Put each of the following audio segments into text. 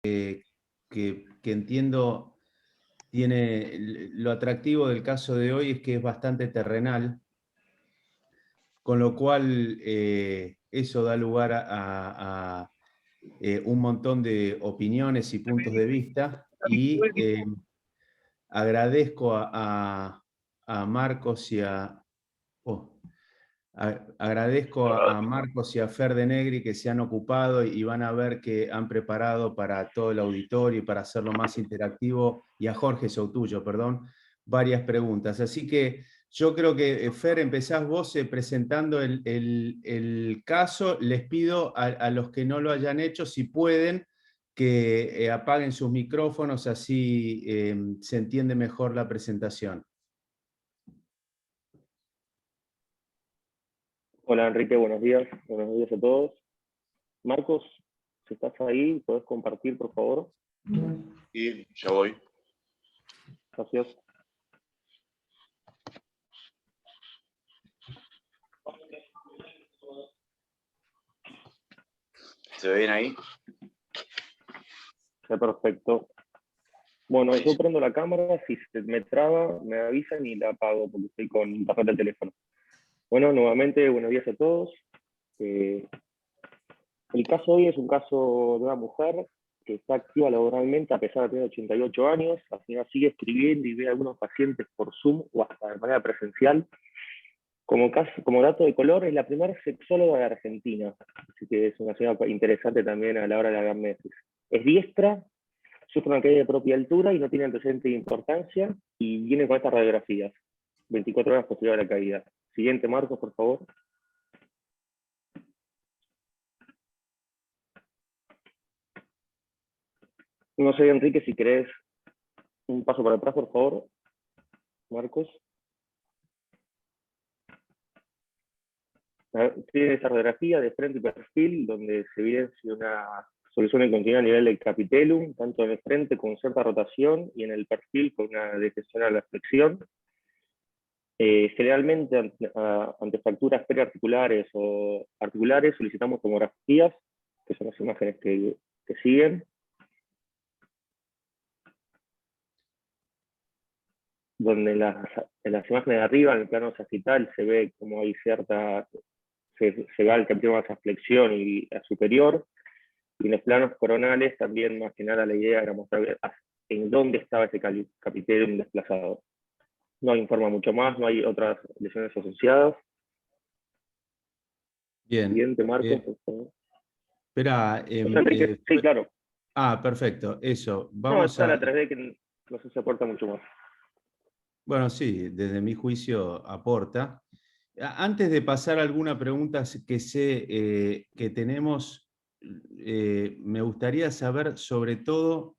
que entiendo tiene lo atractivo del caso de hoy es que es bastante terrenal, con lo cual eso da lugar a un montón de opiniones y puntos de vista, y agradezco a Marcos y oh, agradezco a Marcos y a Fer de Negri que se han ocupado y van a ver que han preparado para todo el auditorio y para hacerlo más interactivo, y a Jorge Soutullo, perdón, varias preguntas. Así que yo creo que, Fer, empezás vos presentando el caso. Les pido a los que no lo hayan hecho, si pueden, que apaguen sus micrófonos, así se entiende mejor la presentación. Hola Enrique, buenos días a todos. Marcos, si estás ahí, ¿podés compartir, por favor? Sí, ya voy. Gracias. ¿Se ve bien ahí? Está perfecto. Bueno, Sí. yo prendo la cámara, si se me traba, me avisan y la apago porque estoy con internet del teléfono. Bueno, nuevamente, buenos días a todos. El caso hoy es un caso de una mujer que está activa laboralmente a pesar de tener 88 años, al final sigue escribiendo y ve a algunos pacientes por Zoom o hasta de manera presencial. Como dato de color, es la primera sexóloga de Argentina, así que es una señora interesante también a la hora de la diagnosis. Es diestra, sufre una caída de propia altura y no tiene antecedente de importancia, y viene con estas radiografías, 24 horas posterior a la caída. Siguiente, Marcos, por favor. No sé, Enrique, si querés un paso para atrás, por favor. Marcos. Tiene esta radiografía de frente y perfil, donde se evidencia una solución de continuidad a nivel del capitellum, tanto en el frente con cierta rotación y en el perfil con una detención a la flexión. Generalmente ante fracturas periarticulares o articulares solicitamos tomografías, que son las imágenes que siguen. Donde en las imágenes de arriba, en el plano sagital, se ve como hay se va el capitellum hacia flexión y a superior. Y en los planos coronales también, más que nada, la idea era mostrar en dónde estaba ese capitellum desplazado. No informa mucho más, no hay otras lesiones asociadas. Bien. Siguiente, Marcos, por favor. Espera, sí, claro. Perfecto, eso. No, Vamos está la 3D que no sé si aporta mucho más. Bueno, sí, desde mi juicio aporta. Antes de pasar a alguna pregunta que sé que tenemos, me gustaría saber sobre todo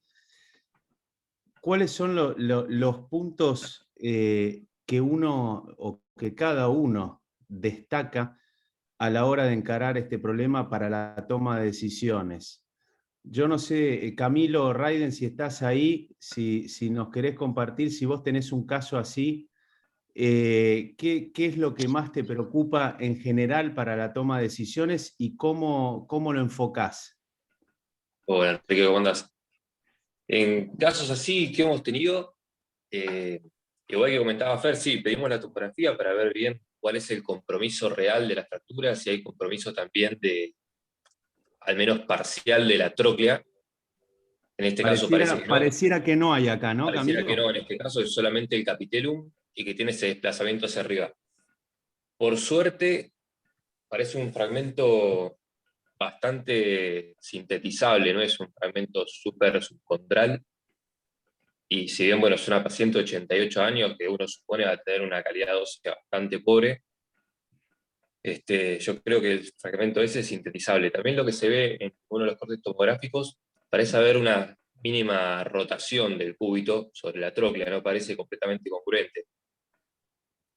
cuáles son los puntos que uno o que cada uno destaca a la hora de encarar este problema para la toma de decisiones. Yo no sé, Camilo, Raiden, si estás ahí, si nos querés compartir, si vos tenés un caso así, ¿qué es lo que más te preocupa en general para la toma de decisiones y cómo lo enfocás? Hola, Enrique, ¿cómo andás? En casos así que hemos tenido, igual que comentaba Fer, sí, pedimos la topografía para ver bien cuál es el compromiso real de la fractura, si hay compromiso también al menos parcial, de la tróclea. En este caso parece que no. Pareciera que no hay acá, ¿no, Pareciera Camilo? que no, en este caso es solamente el capitellum y que tiene ese desplazamiento hacia arriba. Por suerte, parece un fragmento bastante sintetizable, no es un fragmento súper subcondral. Y si bien, bueno, es una paciente de 88 años que uno supone va a tener una calidad ósea bastante pobre, yo creo que el fragmento ese es sintetizable. También lo que se ve en uno de los cortes tomográficos, parece haber una mínima rotación del cúbito sobre la tróclea, no parece completamente congruente.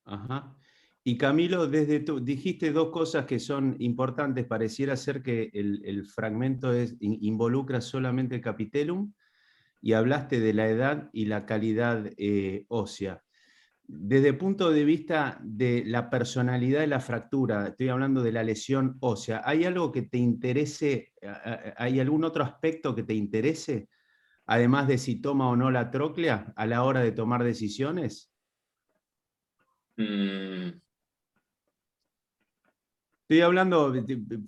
Ajá. Y Camilo, dijiste dos cosas que son importantes. Pareciera ser que el fragmento involucra solamente el capitellum, y hablaste de la edad y la calidad ósea. desde el punto de vista de la personalidad de la fractura, estoy hablando de la lesión ósea, ¿hay algo que te interese, hay algún otro aspecto que te interese, además de si toma o no la tróclea a la hora de tomar decisiones? Estoy hablando,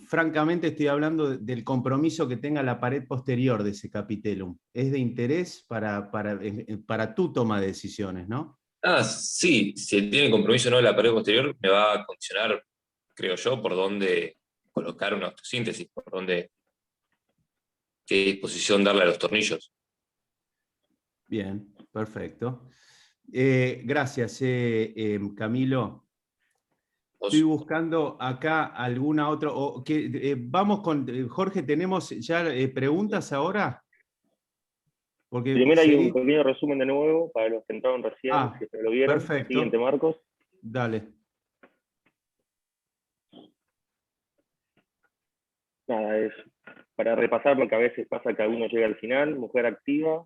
francamente estoy hablando del compromiso que tenga la pared posterior de ese capitellum. Es de interés para tu toma de decisiones, ¿no? Sí, si tiene compromiso o no la pared posterior, me va a condicionar, creo yo, por dónde colocar una osteosíntesis, por dónde, qué disposición darle a los tornillos. Bien, perfecto. Gracias, Camilo. Estoy buscando acá alguna otra. Vamos con Jorge, ¿tenemos ya preguntas ahora? Porque Primero hay un pequeño resumen de nuevo para los que entraron recién, si se lo vieron. Perfecto. Siguiente, Marcos. Dale. Nada, es para repasar, porque a veces pasa que alguno llega al final. Mujer activa,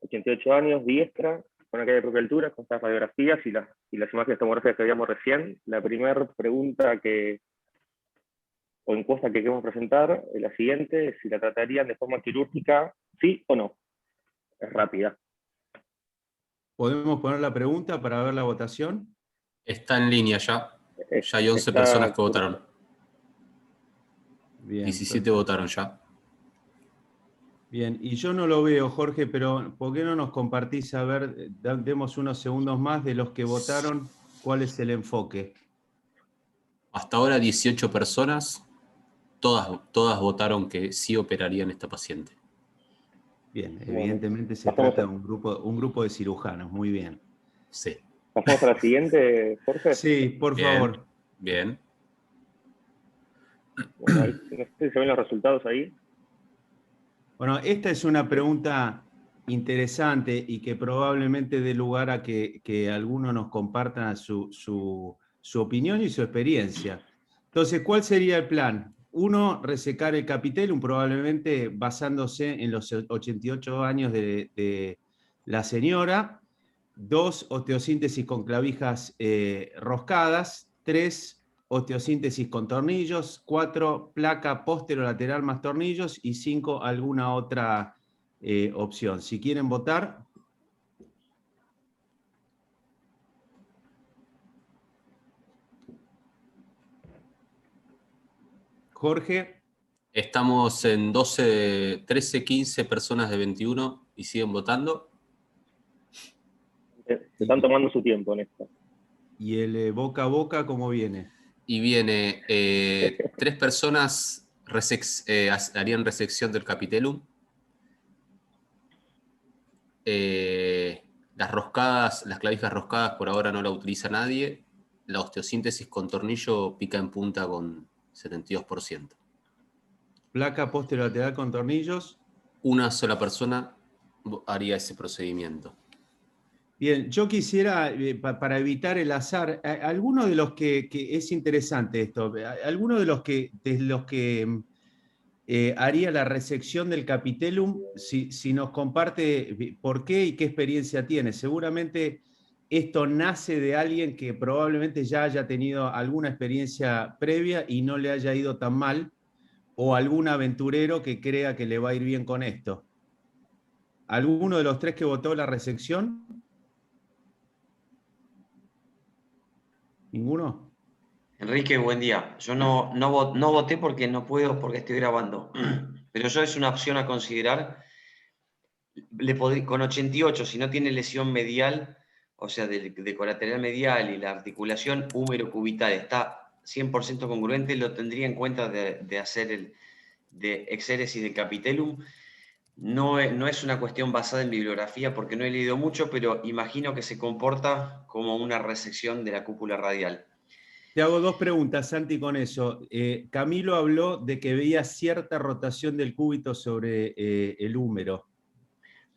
88 años, diestra, con aquella propia altura, con estas radiografías y las imágenes tomográficas que veíamos recién. La primera pregunta o encuesta que queremos presentar es la siguiente: si la tratarían de forma quirúrgica, sí o no. Es rápida. ¿Podemos poner la pregunta para ver la votación? Está en línea ya. Ya hay 11 personas que votaron. Bien, 17 perfecto. votaron ya. Bien, y yo no lo veo, Jorge, pero ¿por qué no nos compartís? A ver, demos unos segundos más de los que votaron, ¿cuál es el enfoque? Hasta ahora 18 personas, todas votaron que sí operarían a esta paciente. Bien, evidentemente se Pasamos trata de un grupo de cirujanos, muy bien. Sí. ¿Pasamos a la siguiente, Jorge? Sí, por favor. Bien. Bueno, ahí, no sé si se ven los resultados ahí. Bueno, esta es una pregunta interesante y que probablemente dé lugar a que algunos nos compartan su opinión y su experiencia. Entonces, ¿cuál sería el plan? Uno, resecar el capitellum, probablemente basándose en los 88 años de la señora. 2, osteosíntesis con clavijas roscadas. 3, osteosíntesis con tornillos. 4, placa posterolateral más tornillos. Y 5, alguna otra opción. Si quieren votar. Jorge. Estamos en 13, 15 personas de 21 y siguen votando. Se están tomando su tiempo en esto. ¿Y el boca a boca cómo viene? Y viene 3 personas harían resección del capitellum. Las clavijas roscadas por ahora no la utiliza nadie. La osteosíntesis con tornillo pica en punta con 72%. Placa posterolateral con tornillos. Una sola persona haría ese procedimiento. Bien, yo quisiera, para evitar el azar, alguno de los que es interesante esto, alguno de los que haría la resección del capitellum, si nos comparte por qué y qué experiencia tiene. Seguramente esto nace de alguien que probablemente ya haya tenido alguna experiencia previa y no le haya ido tan mal, o algún aventurero que crea que le va a ir bien con esto. ¿Alguno de los 3 que votó la resección? ¿Ninguno? Enrique, buen día. Yo no voté porque no puedo, porque estoy grabando. Pero yo es una opción a considerar. Con 88, si no tiene lesión medial, o sea, de colateral medial y la articulación húmero-cubital está 100% congruente, lo tendría en cuenta de hacer de exéresis de capitellum. No es una cuestión basada en bibliografía porque no he leído mucho, pero imagino que se comporta como una resección de la cúpula radial. Te hago 2 preguntas, Santi, con eso. Camilo habló de que veía cierta rotación del cúbito sobre el húmero.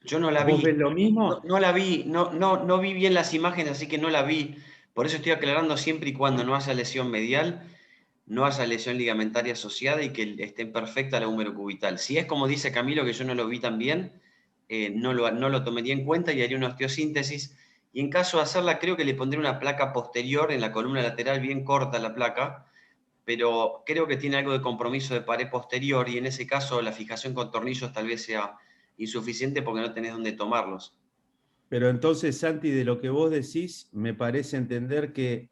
Yo no la vi. ¿Vos ves lo mismo? No la vi, no vi bien las imágenes, así que no la vi. Por eso estoy aclarando siempre y cuando no haya lesión medial, no haya lesión ligamentaria asociada y que esté perfecta la húmero cubital. Si es como dice Camilo, que yo no lo vi tan bien, no lo tomaría en cuenta y haría una osteosíntesis Y en caso de hacerla, creo que le pondré una placa posterior en la columna lateral, bien corta la placa, pero creo que tiene algo de compromiso de pared posterior y en ese caso la fijación con tornillos tal vez sea insuficiente porque no tenés dónde tomarlos. Pero entonces, Santi, de lo que vos decís, me parece entender que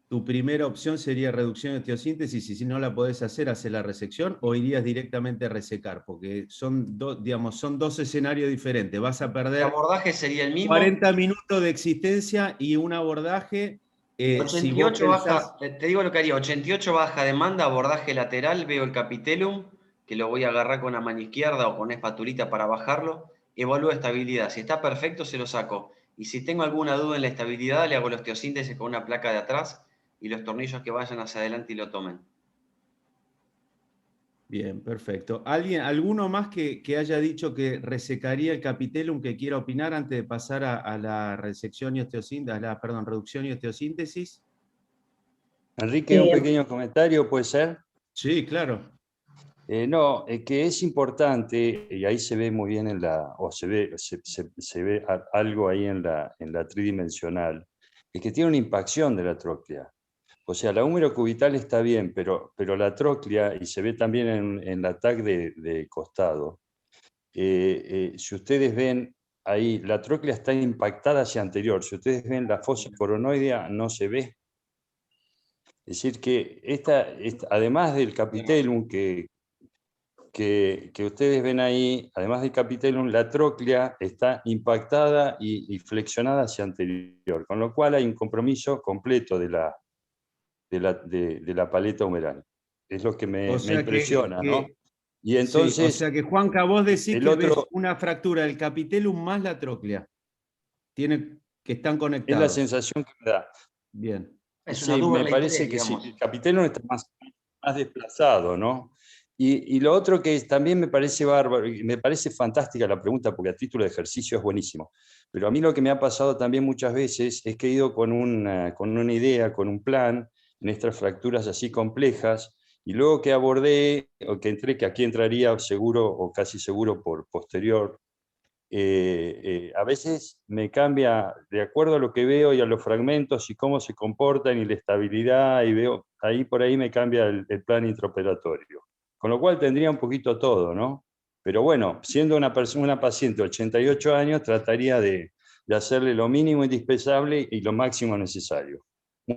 tu primera opción sería reducción de osteosíntesis y si no la podés hacer, hacer la resección o irías directamente a resecar, porque son, digamos, son dos escenarios diferentes. Vas a El perder abordaje sería el mismo. 40 minutos de existencia y un abordaje. Si vos 88 pensás, baja, te digo lo que haría, 88 baja demanda, abordaje lateral, veo el capitelum, que lo voy a agarrar con la mano izquierda o con una espatulita para bajarlo, evalúo estabilidad, si está perfecto se lo saco, y si tengo alguna duda en la estabilidad le hago la osteosíntesis con una placa de atrás y los tornillos que vayan hacia adelante y lo tomen. bien, perfecto. ¿Alguno más que haya dicho que resecaría el capitelum que quiera opinar antes de pasar a la resección y osteosíntesis, perdón, reducción y osteosíntesis? Enrique, un pequeño comentario, ¿puede ser? Sí, claro. No, que es importante, y ahí se ve muy bien se ve algo ahí en la tridimensional, es que tiene una impacción de la tróclea. O sea, la húmero cubital está bien, pero la tróclea, y se ve también en la TAC de costado, si ustedes ven ahí, la tróclea está impactada hacia anterior. Si ustedes ven la fosa coronoidea, no se ve. Es decir, que además del capitelum que ustedes ven ahí, además del capitelum, la tróclea está impactada y flexionada hacia anterior, con lo cual hay un compromiso completo de la paleta humeral. Es lo que me impresiona, ¿no? Y entonces, sí, o sea que Juanca, vos decís que ves otro, una fractura del capitelum más la tróclea. Que están es conectados. la sensación que me da. Bien. Es una Sí, me Duberley parece 3, que sí, digamos. el capitelum está más desplazado, ¿no? Y lo otro que también me parece bárbaro, y me parece fantástica la pregunta, porque a título de ejercicio es buenísimo, pero a mí lo que me ha pasado también muchas veces es que he ido con una idea, con un plan, en estas fracturas así complejas, y luego que abordé, o que entré, que aquí entraría seguro o casi seguro por posterior, a veces me cambia de acuerdo a lo que veo y a los fragmentos y cómo se comportan y la estabilidad, y veo, ahí por ahí me cambia el plan intraoperatorio. Con lo cual tendría un poquito todo, ¿no? Pero bueno, siendo una paciente de 88 años, trataría de hacerle lo mínimo indispensable y lo máximo necesario.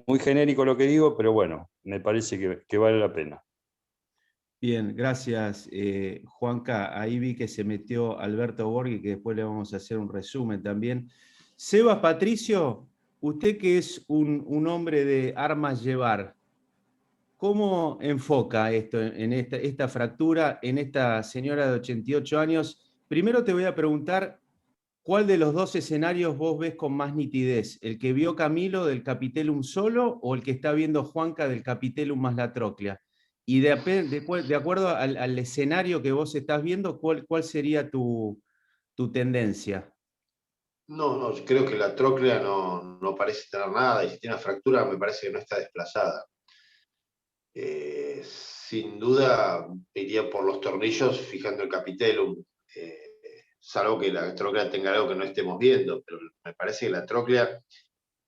Muy genérico lo que digo, pero bueno, me parece que vale la pena. Bien, gracias, Juanca. Ahí vi que se metió Alberto Borghi, que después le vamos a hacer un resumen también. Sebas Patricio, usted que es un hombre de armas llevar, ¿cómo enfoca esto en esta fractura, en esta señora de 88 años? Primero te voy a preguntar, ¿cuál de los dos escenarios vos ves con más nitidez? ¿El que vio Camilo del capitelum solo o el que está viendo Juanca del capitelum más la tróclea? Y de acuerdo al escenario que vos estás viendo, ¿cuál sería tu tendencia? No, yo creo que la tróclea no parece tener nada y si tiene una fractura me parece que no está desplazada. Sin duda iría por los tornillos fijando el capitelum, salvo que la tróclea tenga algo que no estemos viendo, pero me parece que la tróclea,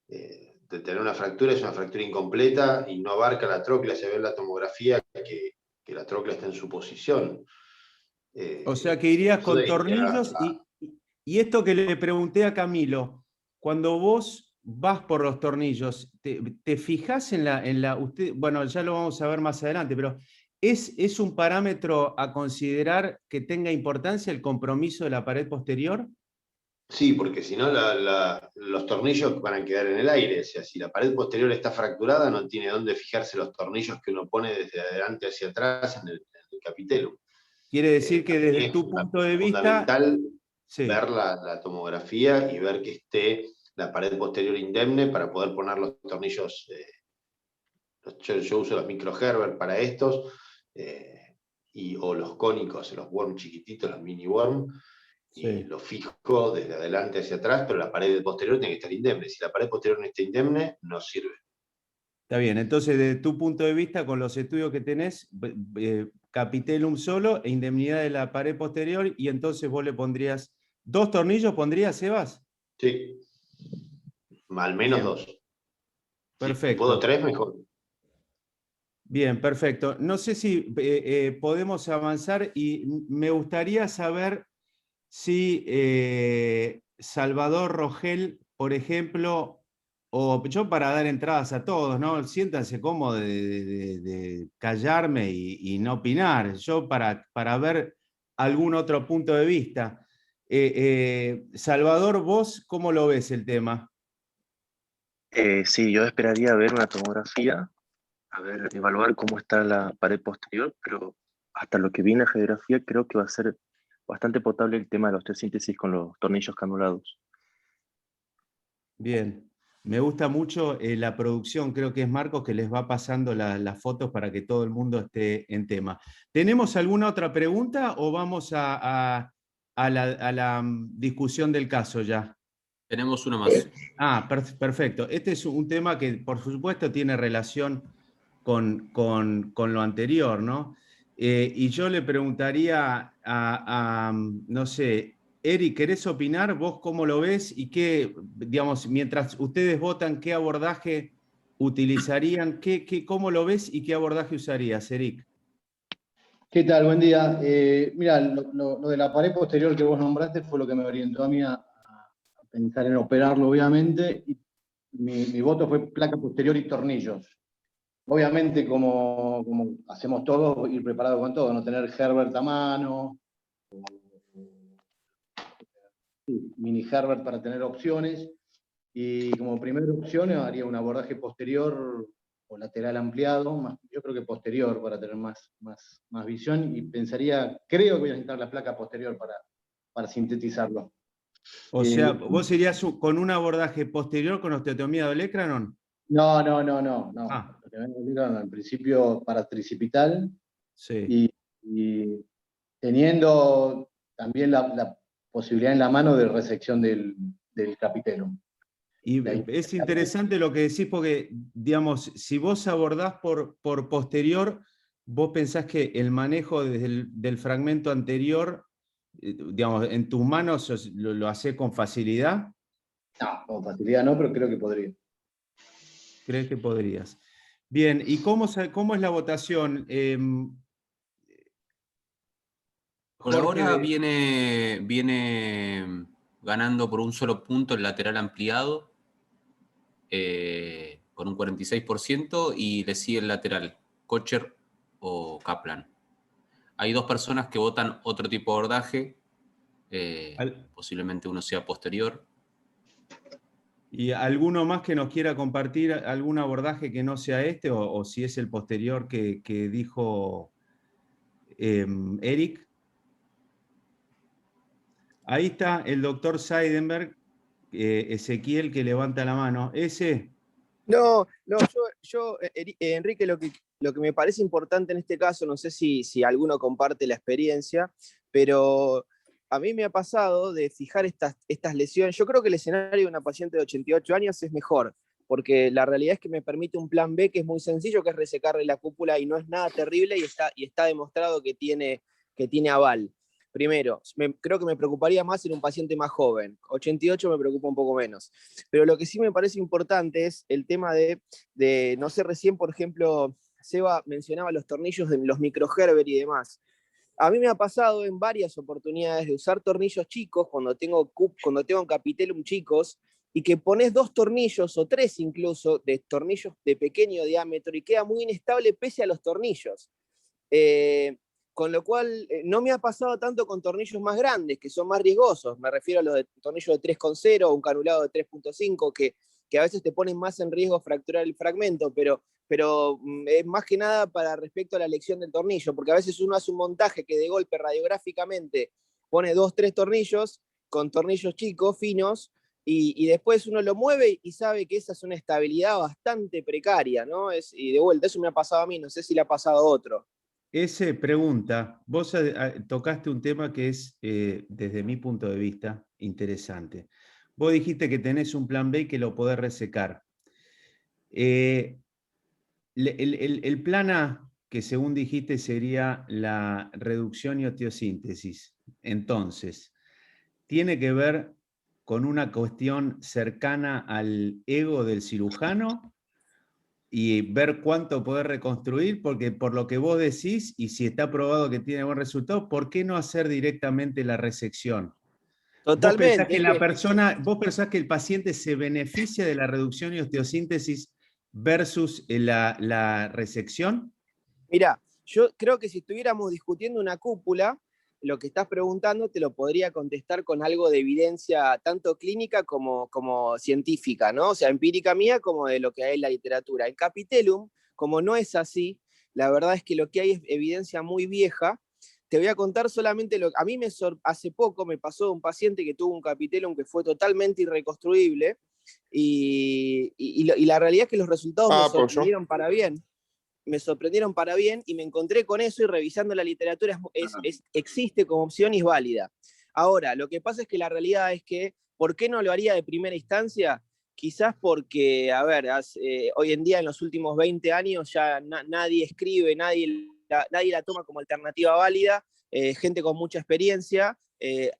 de tener una fractura, es una fractura incompleta y no abarca la tróclea. Se ve en la tomografía que la tróclea está en su posición. O sea que irías Sin duda con iría tornillos y esto que le pregunté a Camilo, cuando vos vas por los tornillos, ¿te fijás bueno, ya lo vamos a ver más adelante, pero ¿es un parámetro a considerar que tenga importancia el compromiso de la pared posterior? Sí, porque si no los tornillos van a quedar en el aire. O sea, si la pared posterior está fracturada, no tiene dónde fijarse los tornillos que uno pone desde adelante hacia atrás en el capitelum. Quiere decir que Para mí desde es tu punto de vista, fundamental sí, ver la tomografía y ver que esté la pared posterior indemne para poder poner los tornillos. Yo uso los micro Gerber para estos, o los cónicos, los worm chiquititos, los mini worm, y sí. lo fijo desde adelante hacia atrás, pero la pared posterior tiene que estar indemne. Si la pared posterior no está indemne, no sirve. Está bien, entonces desde tu punto de vista, con los estudios que tenés, capitelum solo e indemnidad de la pared posterior, y entonces vos le pondrías, ¿2 tornillos pondrías, Sebas? Sí. Al menos Bien. 2. Perfecto. Si puedo 3, mejor. Bien, perfecto. No sé si podemos avanzar y me gustaría saber si Salvador Rogel, por ejemplo, o yo para dar entradas a todos, ¿no? Siéntanse cómodos de callarme y no opinar. Yo para ver algún otro punto de vista. Salvador, ¿vos cómo lo ves el tema? Sí, yo esperaría ver una tomografía, a ver, evaluar cómo está la pared posterior, pero hasta lo que vi en la radiografía creo que va a ser bastante potable el tema de la osteosíntesis con los tornillos canulados. Bien, me gusta mucho la producción, creo que es Marcos que les va pasando las fotos para que todo el mundo esté en tema. ¿Tenemos alguna otra pregunta o vamos a la discusión del caso ya? Tenemos una más. Perfecto. Este es un tema que, por supuesto, tiene relación con lo anterior, ¿no? Y yo le preguntaría no sé, Eric, ¿querés opinar? ¿Vos cómo lo ves? Y qué, digamos, mientras ustedes votan, ¿qué abordaje utilizarían? ¿Cómo lo ves y qué abordaje usarías, Eric? ¿Qué tal? Buen día. Mira, lo de la pared posterior que vos nombraste fue lo que me orientó a mí a pensar en operarlo, obviamente. Y mi voto fue placa posterior y tornillos. Obviamente, como hacemos todos, ir preparado con todo, no tener Herbert a mano, mini Herbert para tener opciones. Y como primera opción haría un abordaje posterior o lateral ampliado, yo creo que posterior para tener más visión, y creo que voy a necesitar la placa posterior para sintetizarlo. O sea, ¿vos irías con un abordaje posterior con osteotomía de olecranon? No. Ah. Lo que vengo a decir, al principio para tricipital, Sí. y teniendo también la posibilidad en la mano de resección del capitelum. Y es interesante lo que decís porque, digamos, si vos abordás por posterior, vos pensás que el manejo del fragmento anterior, digamos, en tus manos lo hacés con facilidad. No, con facilidad no, pero creo que podría. ¿Crees que podrías? Bien, ¿y cómo es la votación? Por ahora viene ganando por un solo punto el lateral ampliado, con un 46%, y le sigue el lateral, Kocher o Kaplan. Hay dos personas que votan otro tipo de abordaje, posiblemente uno sea posterior. ¿Y alguno más que nos quiera compartir algún abordaje que no sea este, o si es el posterior que dijo Eric? Ahí está el doctor Seidenberg, Ezequiel, que levanta la mano. ¿Ese? No, Enrique, lo que me parece importante en este caso, no sé si alguno comparte la experiencia, pero a mí me ha pasado de fijar estas lesiones. Yo creo que el escenario de una paciente de 88 años es mejor, porque la realidad es que me permite un plan B que es muy sencillo, que es resecarle la cúpula y no es nada terrible, y está demostrado que tiene aval. Primero, creo que me preocuparía más en un paciente más joven. 88 me preocupa un poco menos. Pero lo que sí me parece importante es el tema de no sé, recién, por ejemplo, Seba mencionaba los tornillos de los microherber y demás. A mí me ha pasado en varias oportunidades de usar tornillos chicos cuando tengo capitelum chicos, y que pones 2 tornillos o 3 incluso de tornillos de pequeño diámetro y queda muy inestable pese a los tornillos. Con lo cual, no me ha pasado tanto con tornillos más grandes, que son más riesgosos. Me refiero a los de tornillos de 3,0 o un canulado de 3,5, que a veces te ponen más en riesgo fracturar el fragmento, pero es más que nada para respecto a la elección del tornillo, porque a veces uno hace un montaje que de golpe radiográficamente pone 2, 3 tornillos con tornillos chicos, finos, y después uno lo mueve y sabe que esa es una estabilidad bastante precaria, ¿no? Y de vuelta, eso me ha pasado a mí, no sé si le ha pasado a otro. Ese pregunta, vos tocaste un tema que es, desde mi punto de vista, interesante. Vos dijiste que tenés un plan B y que lo podés resecar. El plan A, que según dijiste sería la reducción y osteosíntesis, entonces, tiene que ver con una cuestión cercana al ego del cirujano y ver cuánto poder reconstruir, porque por lo que vos decís, y si está probado que tiene buen resultado, ¿por qué no hacer directamente la resección? Totalmente. ¿Vos pensás que el paciente se beneficia de la reducción y osteosíntesis versus la resección? Mira, yo creo que si estuviéramos discutiendo una cúpula, lo que estás preguntando te lo podría contestar con algo de evidencia tanto clínica como científica, ¿no? O sea, empírica mía como de lo que hay en la literatura. El capitellum, como no es así, la verdad es que lo que hay es evidencia muy vieja. Te voy a contar solamente lo que a mí hace poco me pasó un paciente que tuvo un capitellum que fue totalmente irreconstruible y la realidad es que los resultados me sorprendieron para bien. Me sorprendieron para bien y me encontré con eso y revisando la literatura existe como opción y es válida. Ahora, lo que pasa es que la realidad es que, ¿por qué no lo haría de primera instancia? Quizás porque, a ver, hoy en día en los últimos 20 años ya nadie escribe, nadie la toma como alternativa válida, gente con mucha experiencia,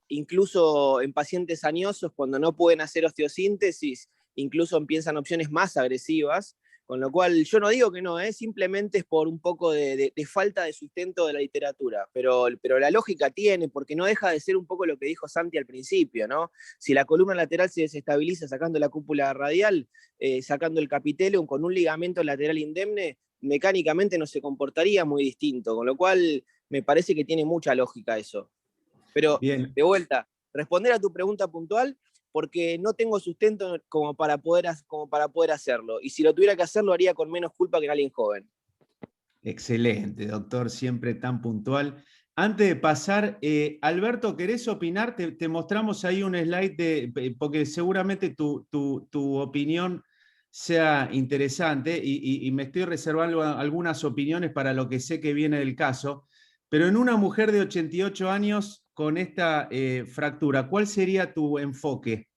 incluso en pacientes añosos cuando no pueden hacer osteosíntesis, incluso empiezan opciones más agresivas. Con lo cual, yo no digo que no, simplemente es por un poco de falta de sustento de la literatura, pero la lógica tiene, porque no deja de ser un poco lo que dijo Santi al principio, ¿no? Si la columna lateral se desestabiliza sacando la cúpula radial, sacando el capitellum con un ligamento lateral indemne, mecánicamente no se comportaría muy distinto, con lo cual me parece que tiene mucha lógica eso. Pero, bien, de vuelta, responder a tu pregunta puntual, porque no tengo sustento como para poder hacerlo. Y si lo tuviera que hacer, lo haría con menos culpa que en alguien joven. excelente, doctor, siempre tan puntual. Antes de pasar, Alberto, ¿querés opinar? Te mostramos ahí un slide, porque seguramente tu opinión sea interesante y me estoy reservando algunas opiniones para lo que sé que viene del caso. Pero en una mujer de 88 años con esta fractura, ¿cuál sería tu enfoque?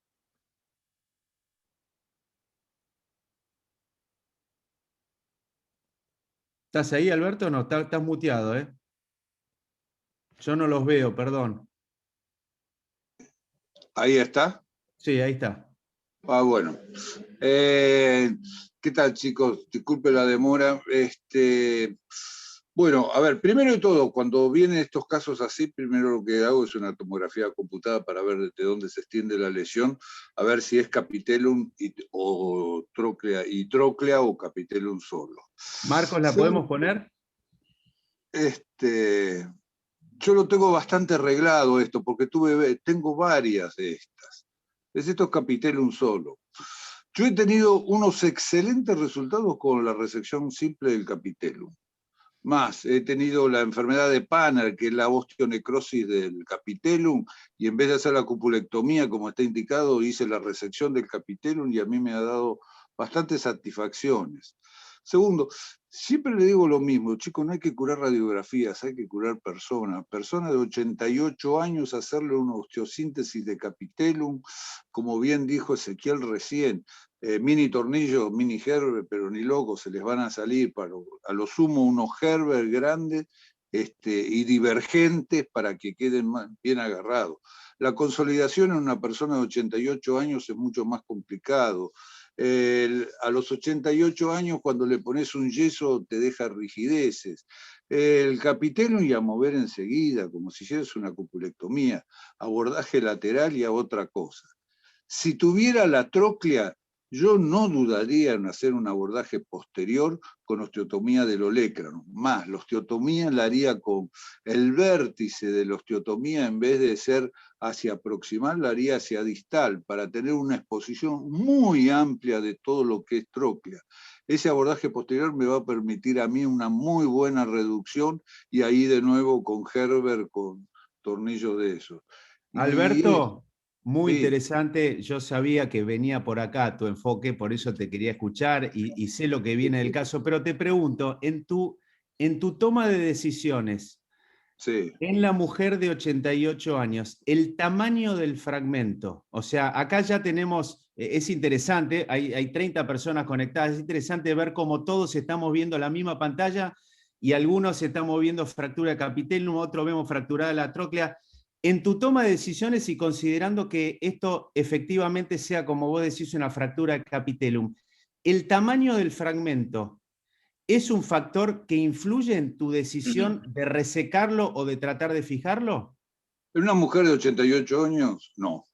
¿Estás ahí, Alberto? No, estás muteado, ¿eh? Yo no los veo, perdón. Ahí está. Sí, ahí está. Bueno. ¿Qué tal, chicos? Disculpe la demora. Bueno, a ver, primero de todo, cuando vienen estos casos así, primero lo que hago es una tomografía computada para ver de dónde se extiende la lesión, a ver si es capitellum o tróclea o capitellum solo. Marcos, ¿la podemos poner? Yo lo tengo bastante arreglado esto, porque tengo varias de estas. Esto es capitellum solo. Yo he tenido unos excelentes resultados con la resección simple del capitellum. Más, he tenido la enfermedad de Panner, que es la osteonecrosis del capitellum, y en vez de hacer la cupulectomía, como está indicado, hice la resección del capitellum y a mí me ha dado bastantes satisfacciones. Segundo, siempre le digo lo mismo, chicos, no hay que curar radiografías, hay que curar personas. Personas de 88 años, hacerle una osteosíntesis de capitellum, como bien dijo Ezequiel recién, mini tornillos, mini Gerber, pero ni locos, se les van a salir, a lo sumo unos Gerber grandes y divergentes para que queden bien agarrados. La consolidación en una persona de 88 años es mucho más complicado. A los 88 años, cuando le pones un yeso, te deja rigideces. El capitellum y a mover enseguida, como si hicieras una cupulectomía, abordaje lateral y a otra cosa. Si tuviera la tróclea, yo no dudaría en hacer un abordaje posterior con osteotomía del olecrano. Más, la osteotomía la haría con el vértice de la osteotomía, en vez de ser hacia proximal, la haría hacia distal, para tener una exposición muy amplia de todo lo que es tróclea. Ese abordaje posterior me va a permitir a mí una muy buena reducción, y ahí de nuevo con Gerber, con tornillos de esos. Alberto, muy sí. Interesante. Yo sabía que venía por acá tu enfoque, por eso te quería escuchar y sé lo que viene del caso, pero te pregunto, en tu toma de decisiones, sí. En la mujer de 88 años, el tamaño del fragmento, o sea, acá ya tenemos, es interesante, hay 30 personas conectadas, es interesante ver cómo todos estamos viendo la misma pantalla y algunos estamos viendo fractura de capitellum, otros vemos fracturada la tróclea. En tu toma de decisiones y considerando que esto efectivamente sea, como vos decís, una fractura de capitellum, ¿el tamaño del fragmento es un factor que influye en tu decisión de resecarlo o de tratar de fijarlo? En una mujer de 88 años, no.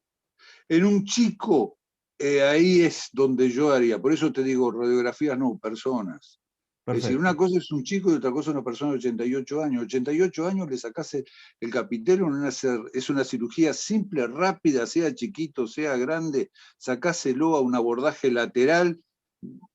En un chico, ahí es donde yo haría. Por eso te digo, radiografías no, personas. Es decir, una cosa es un chico y otra cosa es una persona de 88 años. 88 años le sacás el capitellum, es una cirugía simple, rápida, sea chiquito, sea grande, sacáselo a un abordaje lateral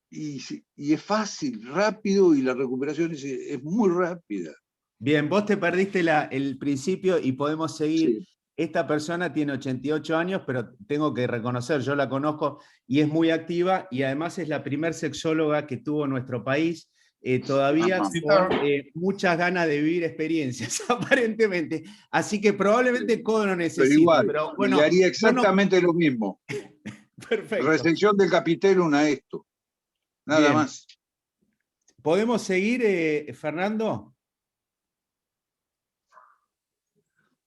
y es fácil, rápido y la recuperación es muy rápida. Bien, vos te perdiste el principio y podemos seguir. Sí. Esta persona tiene 88 años, pero tengo que reconocer, yo la conozco y es muy activa y además es la primer sexóloga que tuvo nuestro país, todavía con muchas ganas de vivir experiencias, aparentemente. Así que probablemente Codo no necesite. Pero igual, pero bueno, le haría exactamente lo mismo. Perfecto. Resección del capitellum a esto. Nada Bien. más. ¿Podemos seguir, Fernando?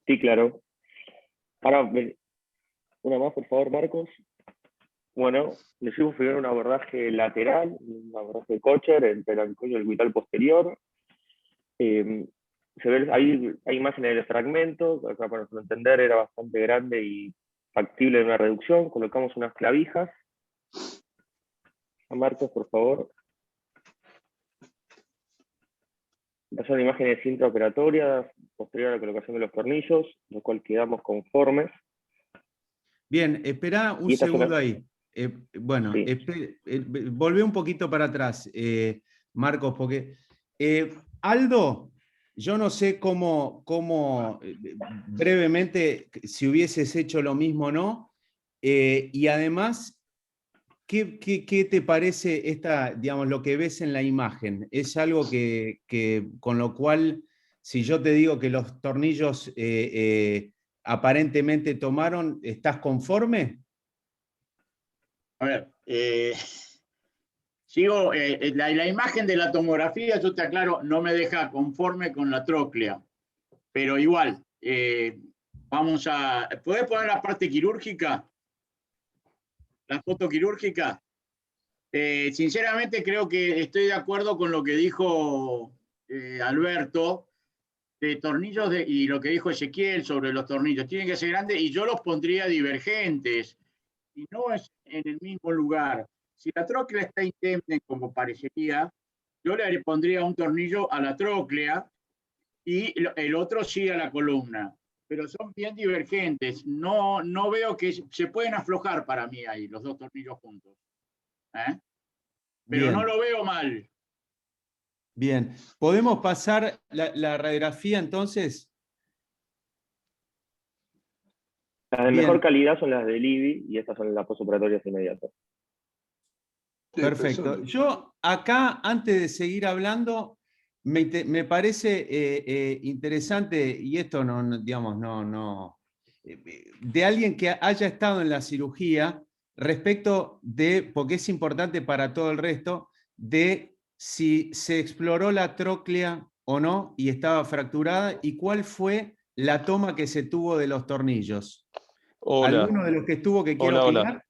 Sí, claro. Ahora, una más, por favor, Marcos. Bueno, decimos primero un abordaje lateral, un abordaje de Kocher entre el cuello y el cubital posterior. Se ve, hay imágenes del fragmento, acá para nuestro entender era bastante grande y factible de una reducción. Colocamos unas clavijas. A Marcos, por favor. Son imágenes intraoperatorias, posterior a la colocación de los tornillos, lo cual quedamos conformes. Bien, espera un segundo ahí. Bueno, Sí. volvé un poquito para atrás, Marcos, porque Aldo, yo no sé cómo brevemente, si hubieses hecho lo mismo o no, y además, ¿qué te parece digamos, lo que ves en la imagen? ¿Es algo con lo cual, si yo te digo que los tornillos aparentemente tomaron, ¿estás conforme? A ver, sigo, la imagen de la tomografía, yo te aclaro, no me deja conforme con la tróclea, pero igual, vamos a... ¿Puedes poner la parte quirúrgica? La foto quirúrgica. Sinceramente creo que estoy de acuerdo con lo que dijo Alberto, de tornillos y lo que dijo Ezequiel sobre los tornillos. Tienen que ser grandes y yo los pondría divergentes. Y no es en el mismo lugar. Si la tróclea está indemne, como parecería, yo le pondría un tornillo a la tróclea y el otro sí a la columna. Pero son bien divergentes. No veo que se pueden aflojar para mí ahí, los dos tornillos juntos. Pero Bien. no lo veo mal. Bien. ¿Podemos pasar la radiografía entonces? Las de mejor calidad son las del IBI y estas son las posoperatorias inmediatas. Perfecto. Yo acá, antes de seguir hablando, me parece interesante, y esto digamos, de alguien que haya estado en la cirugía, respecto de, porque es importante para todo el resto, de si se exploró la tróclea o no y estaba fracturada, y cuál fue la toma que se tuvo de los tornillos. Hola. ¿Alguno de los que estuvo que quiera opinar? Hola.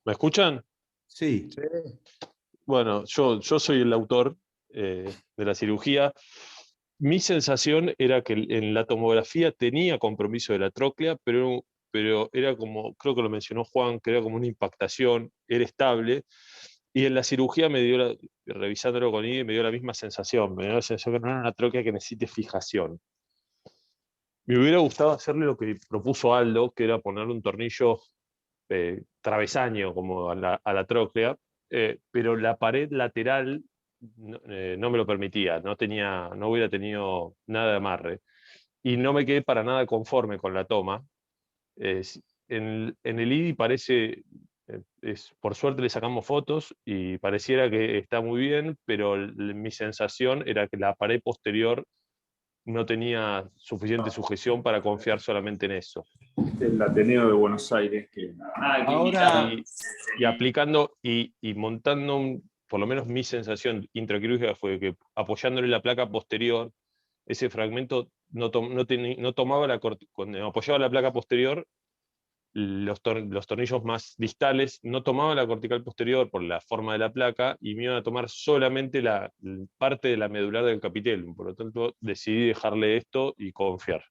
¿Me escuchan? Sí. Bueno, yo soy el autor de la cirugía. Mi sensación era que en la tomografía tenía compromiso de la tróclea, pero era como, creo que lo mencionó Juan, que era como una impactación, era estable. Y en la cirugía revisándolo con IDE, me dio la misma sensación. Me dio la sensación que no era una tróclea que necesite fijación. Me hubiera gustado hacerle lo que propuso Aldo, que era ponerle un tornillo travesaño como a la tróclea, pero la pared lateral no me lo permitía, no hubiera tenido nada de amarre. Y no me quedé para nada conforme con la toma. En el IDI parece, por suerte le sacamos fotos y pareciera que está muy bien, pero mi sensación era que la pared posterior no tenía suficiente sujeción para confiar solamente en eso. El Ateneo de Buenos Aires. Ahora... Y aplicando y montando, por lo menos mi sensación intraquirúrgica fue que apoyándole la placa posterior, ese fragmento no tomaba cuando apoyaba la placa posterior, los tornillos más distales no tomaba la cortical posterior por la forma de la placa y me iban a tomar solamente la parte de la medular del capitellum. Por lo tanto, decidí dejarle esto y confiar.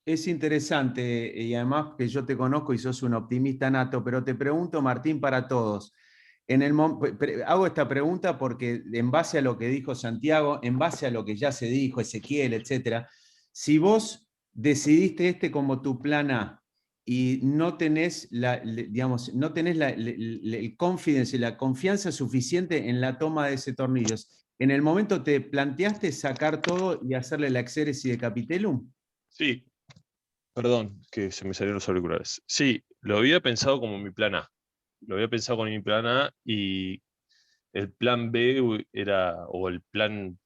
Es interesante, y además que yo te conozco y sos un optimista nato, pero te pregunto, Martín, para todos. Hago esta pregunta porque en base a lo que dijo Santiago, en base a lo que ya se dijo, Ezequiel, etc., si vos decidiste como tu plan A y no tenés, no tenés el confidence, la confianza suficiente en la toma de ese tornillo, ¿en el momento te planteaste sacar todo y hacerle la exéresis de capitellum? Sí, perdón, que se me salieron los auriculares. Sí, lo había pensado como mi plan A. Lo había pensado con mi plan A y el plan B era, o el plan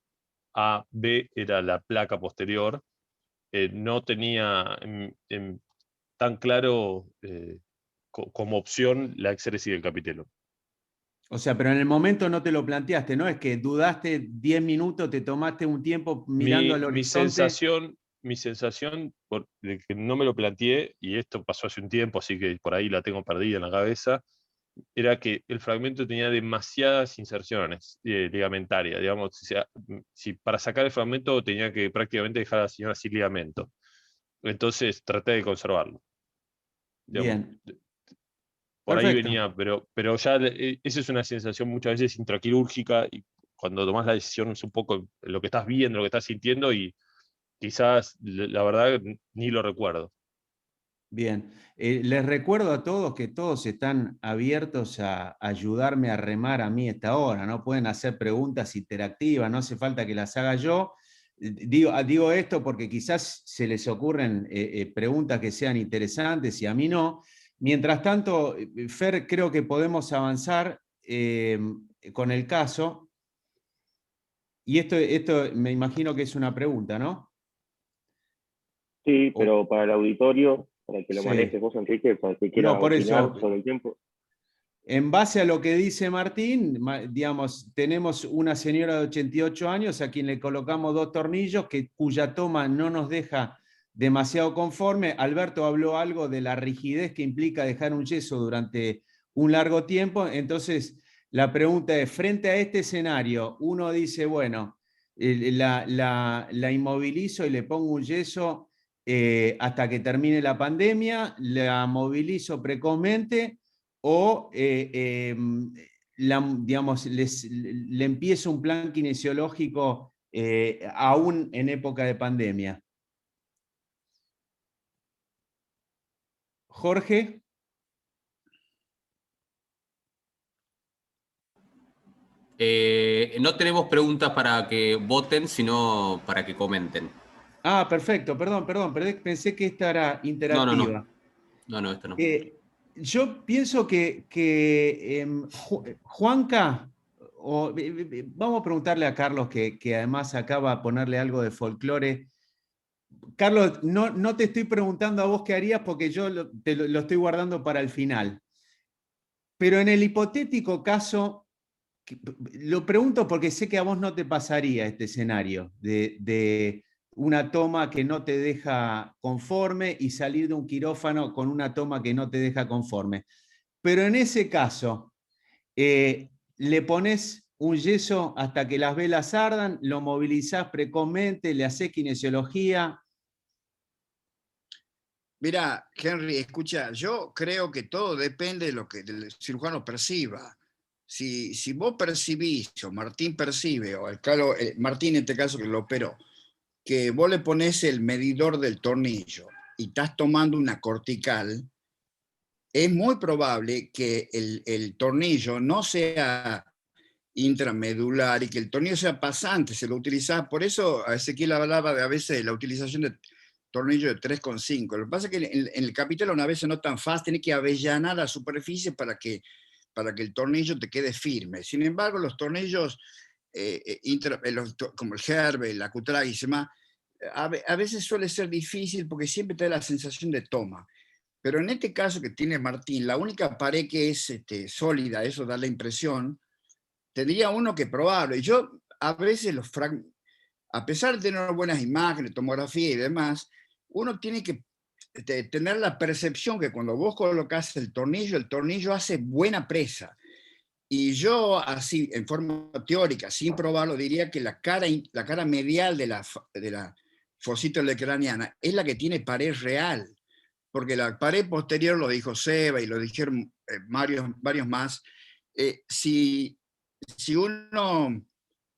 A, B era la placa posterior. No tenía tan claro como opción la exéresis del capitellum. O sea, pero en el momento no te lo planteaste, ¿no? Es que dudaste 10 minutos, te tomaste un tiempo mirando al horizonte. Mi sensación de que no me lo planteé, y esto pasó hace un tiempo, así que por ahí la tengo perdida en la cabeza, era que el fragmento tenía demasiadas inserciones ligamentarias. Digamos, si para sacar el fragmento tenía que prácticamente dejar a la señora sin ligamento. Entonces traté de conservarlo. Digamos, Bien. por Perfecto. ahí venía, pero ya esa es una sensación muchas veces intraquirúrgica, y cuando tomás la decisión es un poco lo que estás viendo, lo que estás sintiendo, y quizás la verdad ni lo recuerdo. Bien. Les recuerdo a todos que todos están abiertos a ayudarme a remar a mí esta hora, ¿no? Pueden hacer preguntas interactivas, no hace falta que las haga yo. Digo esto porque quizás se les ocurren preguntas que sean interesantes y a mí no. Mientras tanto, Fer, creo que podemos avanzar con el caso. Y esto me imagino que es una pregunta, ¿no? Sí, pero para el auditorio, para que lo Sí. manejes vos, Enrique, para que quiera No, por opinar eso, sobre el tiempo. en base a lo que dice Martín, digamos, tenemos una señora de 88 años a quien le colocamos 2 tornillos cuya toma no nos deja demasiado conforme. Alberto habló algo de la rigidez que implica dejar un yeso durante un largo tiempo. Entonces, la pregunta es, frente a este escenario, uno dice, bueno, la inmovilizo y le pongo un yeso hasta que termine la pandemia, la movilizo precozmente, o digamos, le empiezo un plan kinesiológico aún en época de pandemia. Jorge. No tenemos preguntas para que voten, sino para que comenten. Ah, perfecto, perdón, pensé que esta era interactiva. No, esta no. Yo pienso que Juanca, vamos a preguntarle a Carlos, que además acaba de ponerle algo de folclore. Carlos, no te estoy preguntando a vos qué harías porque yo lo estoy guardando para el final. Pero en el hipotético caso, lo pregunto porque sé que a vos no te pasaría este escenario de una toma que no te deja conforme y salir de un quirófano con una toma que no te deja conforme. Pero en ese caso, le pones un yeso hasta que las velas ardan, lo movilizás precozmente, le haces kinesiología. Mirá, Henry, escucha, yo creo que todo depende de lo que el cirujano perciba. Si vos percibís, o Martín percibe, o Martín en este caso que lo operó, que vos le pones el medidor del tornillo y estás tomando una cortical, es muy probable que el tornillo no sea intramedular y que el tornillo sea pasante, se lo utiliza. Por eso Ezequiel hablaba a veces de la utilización de tornillo de 3,5. Lo que pasa es que en el capitellum a veces no tan fácil, tiene que avellanar la superficie para que el tornillo te quede firme. Sin embargo, los tornillos como el Herbe, la Cutrag y demás, a veces suele ser difícil porque siempre te da la sensación de toma. Pero en este caso que tiene Martín, la única pared que es sólida, eso da la impresión, tendría uno que probarlo. Y yo a veces a pesar de tener buenas imágenes, tomografía y demás, uno tiene que tener la percepción que cuando vos colocás el tornillo hace buena presa. Y yo, así, en forma teórica, sin probarlo, diría que la cara medial de la fosita olecraniana es la que tiene pared real, porque la pared posterior, lo dijo Seba y lo dijeron varios más, si uno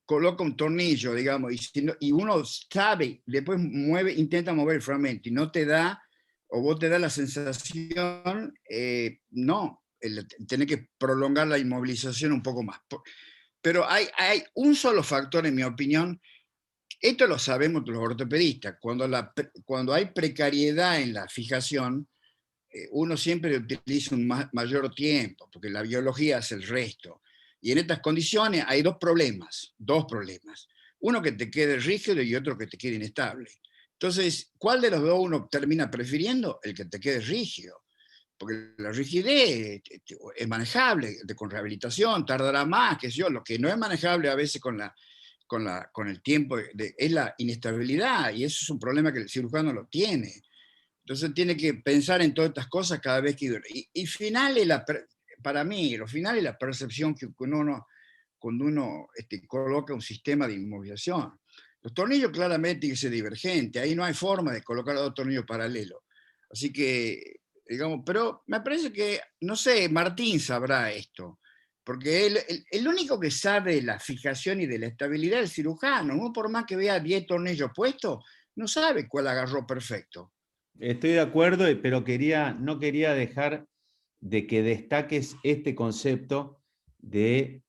coloca un tornillo, digamos, y uno sabe, después intenta mover el fragmento y no te da, o vos te da la sensación, no, tener que prolongar la inmovilización un poco más. Pero hay un solo factor, en mi opinión, esto lo sabemos los ortopedistas, cuando hay precariedad en la fijación, uno siempre utiliza un mayor tiempo, porque la biología hace el resto. Y en estas condiciones hay dos problemas. Uno que te quede rígido y otro que te quede inestable. Entonces, ¿cuál de los dos uno termina prefiriendo? El que te quede rígido. Porque la rigidez es manejable, con rehabilitación, tardará más, qué sé yo. Lo que no es manejable a veces con el tiempo es la inestabilidad, y eso es un problema que el cirujano lo tiene. Entonces tiene que pensar en todas estas cosas cada vez que... Y para mí, lo final es la percepción que cuando uno coloca un sistema de inmovilización. Los tornillos claramente tienen que ser divergentes, ahí no hay forma de colocar los dos tornillos paralelos. Así que, digamos, pero me parece que, no sé, Martín sabrá esto, porque el único que sabe de la fijación y de la estabilidad es el cirujano. Uno, por más que vea 10 tornillos puestos, no sabe cuál agarró perfecto. Estoy de acuerdo, pero no quería dejar de que destaques este concepto de,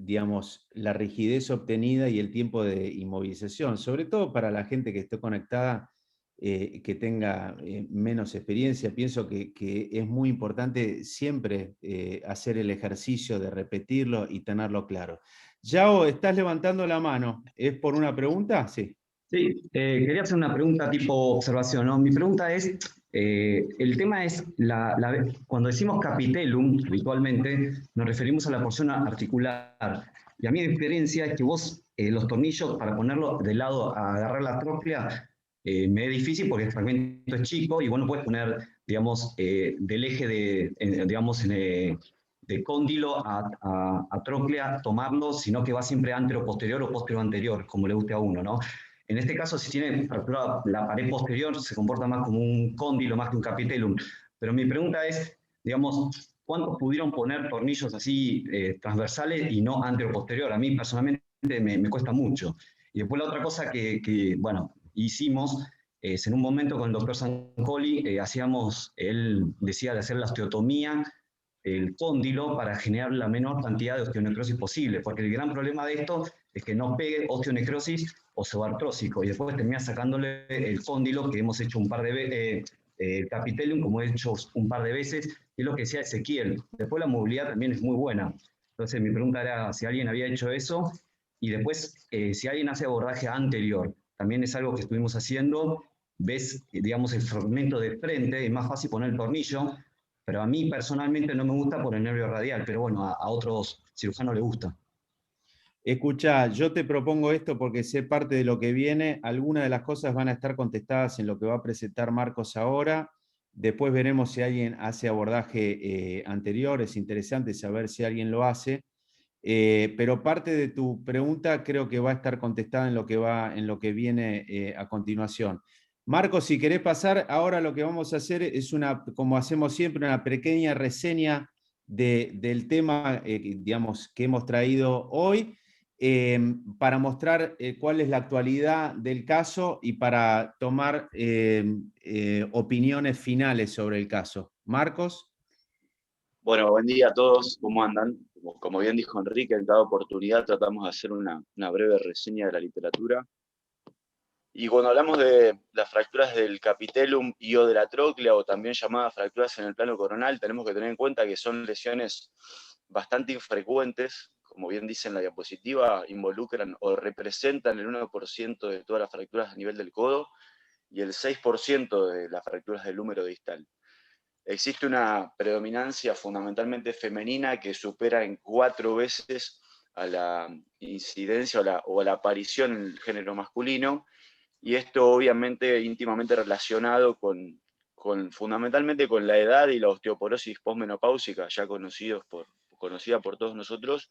digamos, la rigidez obtenida y el tiempo de inmovilización, sobre todo para la gente que esté conectada, que tenga menos experiencia. Pienso que es muy importante siempre hacer el ejercicio de repetirlo y tenerlo claro. Yao, estás levantando la mano. ¿Es por una pregunta? Sí. Sí, quería hacer una pregunta tipo observación, ¿no? Mi pregunta es, el tema es, cuando decimos capitellum, habitualmente, nos referimos a la porción articular. Y a mi experiencia es que vos, los tornillos, para ponerlo de lado a agarrar la tróclea, me es difícil porque el fragmento es chico y vos no puedes poner, digamos, del eje de cóndilo a tróclea, tomarlo, sino que va siempre antero-posterior o posterior-anterior, como le guste a uno, ¿no? En este caso, si tiene fractura la pared posterior, se comporta más como un cóndilo, más que un capitellum. Pero mi pregunta es, digamos, ¿cuántos pudieron poner tornillos así transversales y no antero-posterior? A mí personalmente me cuesta mucho. Y después la otra cosa que bueno, hicimos, es en un momento con el doctor Sancoli, él decía de hacer la osteotomía, el cóndilo, para generar la menor cantidad de osteonecrosis posible, porque el gran problema de esto es que no pegue osteonecrosis oseoartrósico, y después termina sacándole el cóndilo, que hemos hecho un par de veces, el capitellum, como he hecho un par de veces, y es lo que decía Ezequiel. Después la movilidad también es muy buena. Entonces mi pregunta era si alguien había hecho eso, y después si alguien hace abordaje anterior, también es algo que estuvimos haciendo, ves, digamos, el fragmento de frente, es más fácil poner el tornillo, pero a mí personalmente no me gusta por el nervio radial, pero bueno, a otros cirujanos les gusta. Escuchá, yo te propongo esto porque sé parte de lo que viene. Algunas de las cosas van a estar contestadas en lo que va a presentar Marcos ahora. Después veremos si alguien hace abordaje anterior. Es interesante saber si alguien lo hace. Pero parte de tu pregunta creo que va a estar contestada en lo que viene a continuación. Marcos, si querés pasar, ahora lo que vamos a hacer es como hacemos siempre, una pequeña reseña del tema digamos, que hemos traído hoy, para mostrar cuál es la actualidad del caso y para tomar opiniones finales sobre el caso. Marcos. Bueno, buen día a todos, ¿cómo andan? Como bien dijo Enrique, en cada oportunidad tratamos de hacer una breve reseña de la literatura. Y cuando hablamos de las fracturas del capitellum y o de la tróclea, o también llamadas fracturas en el plano coronal, tenemos que tener en cuenta que son lesiones bastante infrecuentes. Como bien dice en la diapositiva, involucran o representan el 1% de todas las fracturas a nivel del codo y el 6% de las fracturas del húmero distal. Existe una predominancia fundamentalmente femenina que supera en 4 veces a la incidencia o a la aparición en el género masculino, y esto obviamente íntimamente relacionado fundamentalmente con la edad y la osteoporosis posmenopáusica, ya conocida por todos nosotros.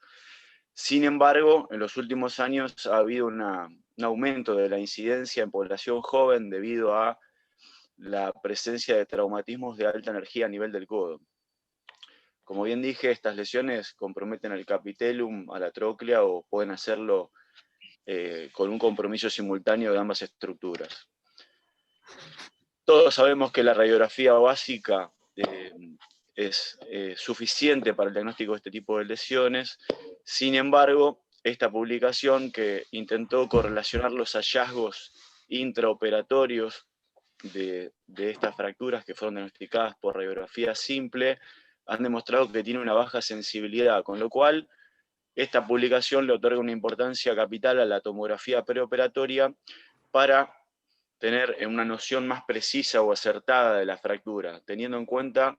Sin embargo, en los últimos años ha habido un aumento de la incidencia en población joven debido a la presencia de traumatismos de alta energía a nivel del codo. Como bien dije, estas lesiones comprometen al capitellum, a la tróclea, o pueden hacerlo con un compromiso simultáneo de ambas estructuras. Todos sabemos que la radiografía básica es suficiente para el diagnóstico de este tipo de lesiones. Sin embargo, esta publicación, que intentó correlacionar los hallazgos intraoperatorios de estas fracturas que fueron diagnosticadas por radiografía simple, han demostrado que tiene una baja sensibilidad, con lo cual esta publicación le otorga una importancia capital a la tomografía preoperatoria para tener una noción más precisa o acertada de la fractura, teniendo en cuenta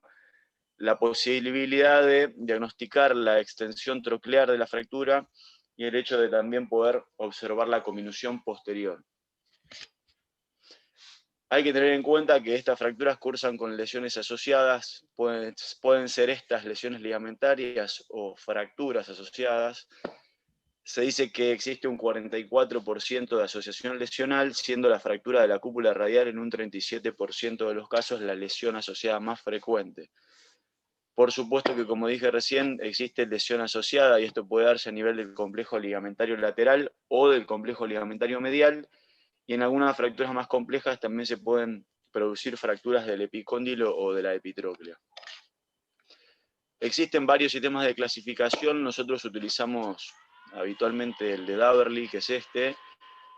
la posibilidad de diagnosticar la extensión troclear de la fractura y el hecho de también poder observar la cominución posterior. Hay que tener en cuenta que estas fracturas cursan con lesiones asociadas, pueden ser estas lesiones ligamentarias o fracturas asociadas. Se dice que existe un 44% de asociación lesional, siendo la fractura de la cúpula radial en un 37% de los casos la lesión asociada más frecuente. Por supuesto que, como dije recién, existe lesión asociada, y esto puede darse a nivel del complejo ligamentario lateral o del complejo ligamentario medial, y en algunas fracturas más complejas también se pueden producir fracturas del epicóndilo o de la epitróclea. Existen varios sistemas de clasificación. Nosotros utilizamos habitualmente el de Daverly, que es este,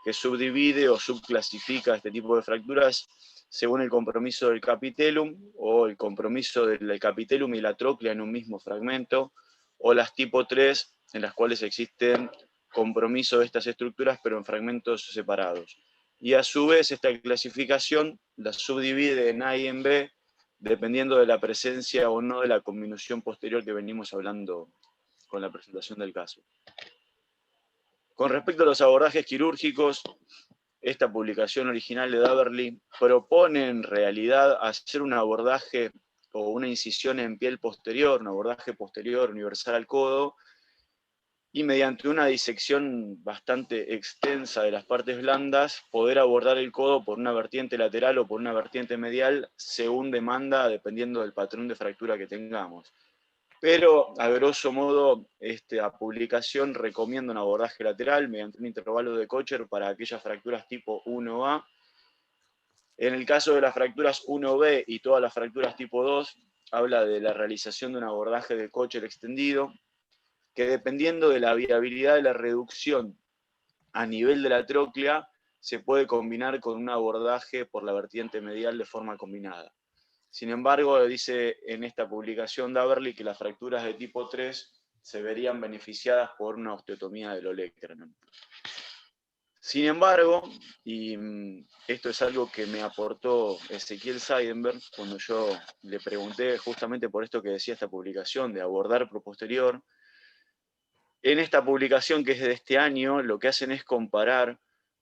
que subdivide o subclasifica este tipo de fracturas según el compromiso del capitellum, o el compromiso del capitellum y la tróclea en un mismo fragmento, o las tipo 3, en las cuales existen compromiso de estas estructuras pero en fragmentos separados. Y a su vez esta clasificación la subdivide en A y en B, dependiendo de la presencia o no de la cominución posterior que venimos hablando con la presentación del caso. Con respecto a los abordajes quirúrgicos, esta publicación original de Daverly propone en realidad hacer un abordaje o una incisión en piel posterior, un abordaje posterior universal al codo, y mediante una disección bastante extensa de las partes blandas, poder abordar el codo por una vertiente lateral o por una vertiente medial, según demanda, dependiendo del patrón de fractura que tengamos. Pero, a grosso modo, esta publicación recomienda un abordaje lateral mediante un intervalo de Kocher para aquellas fracturas tipo 1A. En el caso de las fracturas 1B y todas las fracturas tipo 2, habla de la realización de un abordaje de Kocher extendido, que dependiendo de la viabilidad de la reducción a nivel de la tróclea, se puede combinar con un abordaje por la vertiente medial de forma combinada. Sin embargo, dice en esta publicación Daverly que las fracturas de tipo 3 se verían beneficiadas por una osteotomía del olecranon. Sin embargo, y esto es algo que me aportó Ezequiel Seidenberg cuando yo le pregunté justamente por esto que decía esta publicación, de abordar pro posterior. En esta publicación, que es de este año, lo que hacen es comparar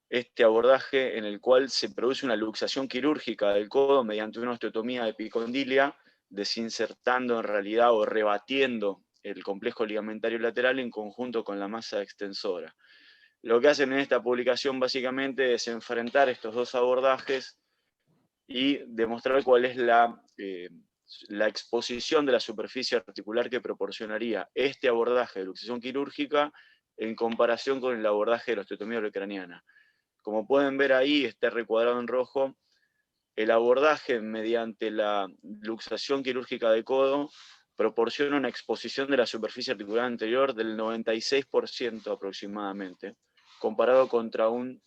este abordaje en el cual se produce una luxación quirúrgica del codo mediante una osteotomía de epicondilia, desinsertando en realidad o rebatiendo el complejo ligamentario lateral en conjunto con la masa extensora. Lo que hacen en esta publicación básicamente es enfrentar estos dos abordajes y demostrar cuál es la exposición de la superficie articular que proporcionaría este abordaje de luxación quirúrgica en comparación con el abordaje de la osteotomía olecraniana. Como pueden ver ahí, está recuadrado en rojo, el abordaje mediante la luxación quirúrgica de codo proporciona una exposición de la superficie articular anterior del 96% aproximadamente, comparado contra un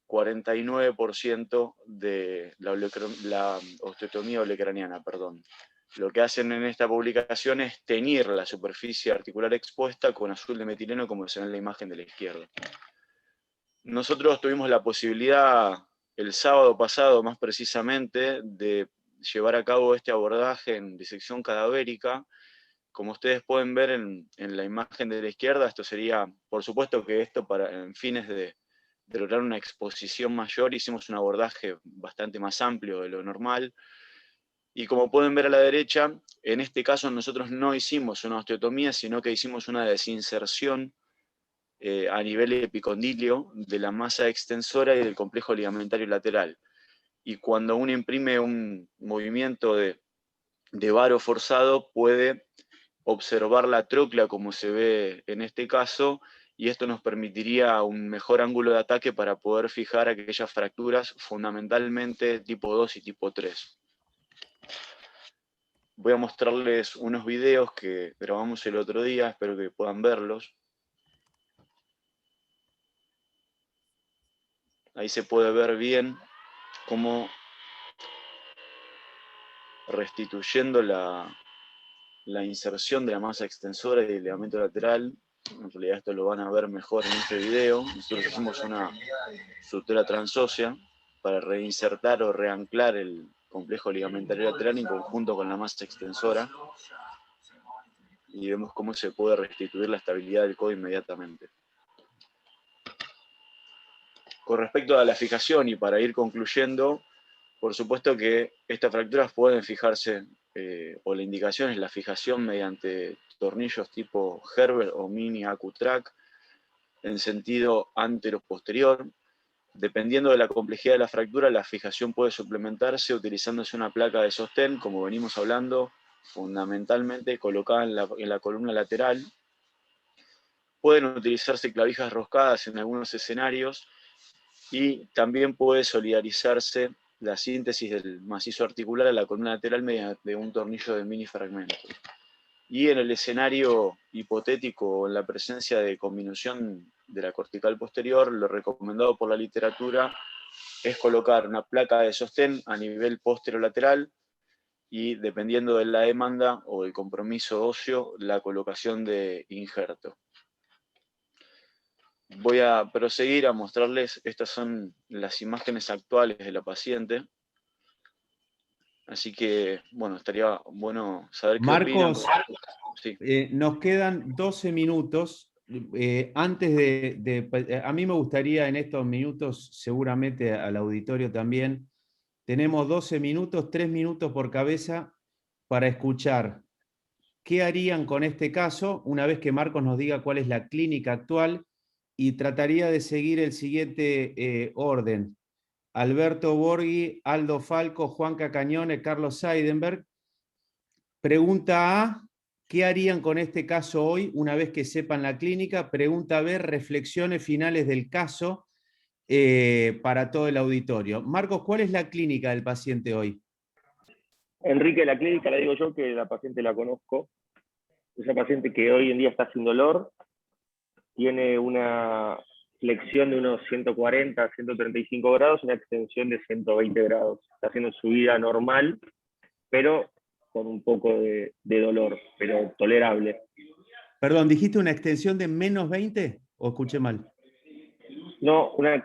49% de la osteotomía olecraniana, perdón. Lo que hacen en esta publicación es teñir la superficie articular expuesta con azul de metileno, como se ve en la imagen de la izquierda. Nosotros tuvimos la posibilidad el sábado pasado, más precisamente, de llevar a cabo este abordaje en disección cadavérica, como ustedes pueden ver en la imagen de la izquierda, esto sería, por supuesto que esto en fines de lograr una exposición mayor, hicimos un abordaje bastante más amplio de lo normal. Y como pueden ver a la derecha, en este caso nosotros no hicimos una osteotomía, sino que hicimos una desinserción a nivel epicondilio de la masa extensora y del complejo ligamentario lateral. Y cuando uno imprime un movimiento de varo forzado, puede observar la tróclea como se ve en este caso, y esto nos permitiría un mejor ángulo de ataque para poder fijar aquellas fracturas fundamentalmente tipo 2 y tipo 3. Voy a mostrarles unos videos que grabamos el otro día, espero que puedan verlos. Ahí se puede ver bien cómo, restituyendo la inserción de la masa extensora y del ligamento lateral, en realidad esto lo van a ver mejor en este video, nosotros hicimos una sutura transósea para reinsertar o reanclar el complejo ligamentario lateral en conjunto con la masa extensora, y vemos cómo se puede restituir la estabilidad del codo inmediatamente. Con respecto a la fijación, y para ir concluyendo, por supuesto que estas fracturas pueden fijarse, o la indicación es la fijación mediante tornillos tipo Herbert o Mini Acutrack en sentido antero-posterior. Dependiendo de la complejidad de la fractura, la fijación puede suplementarse utilizándose una placa de sostén, como venimos hablando, fundamentalmente colocada en la columna lateral. Pueden utilizarse clavijas roscadas en algunos escenarios, y también puede solidarizarse la síntesis del macizo articular a la columna lateral mediante un tornillo de mini fragmento. Y en el escenario hipotético, en la presencia de conminución de la cortical posterior, lo recomendado por la literatura es colocar una placa de sostén a nivel posterolateral y, dependiendo de la demanda o el compromiso óseo, la colocación de injerto. Voy a proseguir a mostrarles, estas son las imágenes actuales de la paciente. Así que, bueno, estaría bueno saber qué opinan. Marcos, Sí. nos quedan 12 minutos. Antes a mí me gustaría en estos minutos, seguramente al auditorio también, tenemos 12 minutos, 3 minutos por cabeza para escuchar qué harían con este caso una vez que Marcos nos diga cuál es la clínica actual, y trataría de seguir el siguiente orden. Alberto Borghi, Aldo Falco, Juanca Cañone, Carlos Seidenberg. Pregunta A, ¿qué harían con este caso hoy una vez que sepan la clínica? Pregunta B, reflexiones finales del caso para todo el auditorio. Marcos, ¿cuál es la clínica del paciente hoy? Enrique, la clínica la digo yo, que la paciente la conozco. Es una paciente que hoy en día está sin dolor, tiene una flexión de unos 140 a 135 grados y una extensión de 120 grados. Está haciendo su vida normal, pero con un poco de dolor, pero tolerable. Perdón, ¿dijiste una extensión de menos 20 o escuché mal? No, una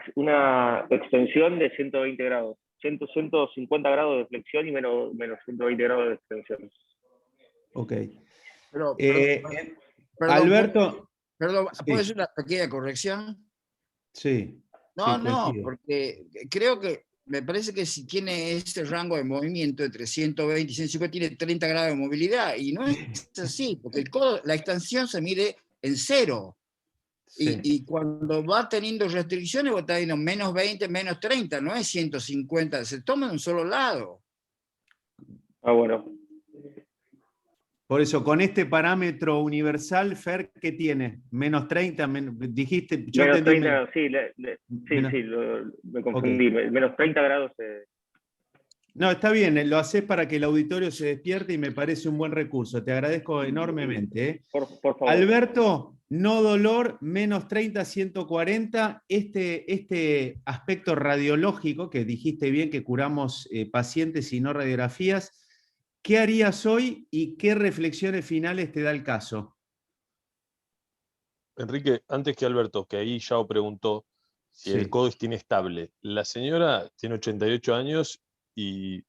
extensión de 120 grados. 150 grados de flexión y menos 120 grados de extensión. Ok. Pero, Alberto. Perdón, Sí. ¿puedo hacer una pequeña corrección? Sí. No, sí, no, coincido. porque creo que me parece que si tiene este rango de movimiento entre 120 y 150, tiene 30 grados de movilidad, y no es así, porque el codo, la extensión se mide en 0. Sí. Y cuando va teniendo restricciones, va teniendo menos 20, menos 30, no es 150, se toma de un solo lado. Ah, bueno. Por eso, con este parámetro universal, Fer, ¿qué tiene? Menos 30, dijiste, yo Menos entendí. 30, sí, me confundí. Okay. Menos 30 grados. No, está bien, lo haces para que el auditorio se despierte y me parece un buen recurso. Te agradezco enormemente. Por favor. Alberto, no dolor, menos 30, 140. Este aspecto radiológico, que dijiste bien que curamos pacientes y no radiografías, ¿qué harías hoy y qué reflexiones finales te da el caso? Enrique, antes que Alberto, que ahí ya preguntó si el codo es inestable. La señora tiene 88 años y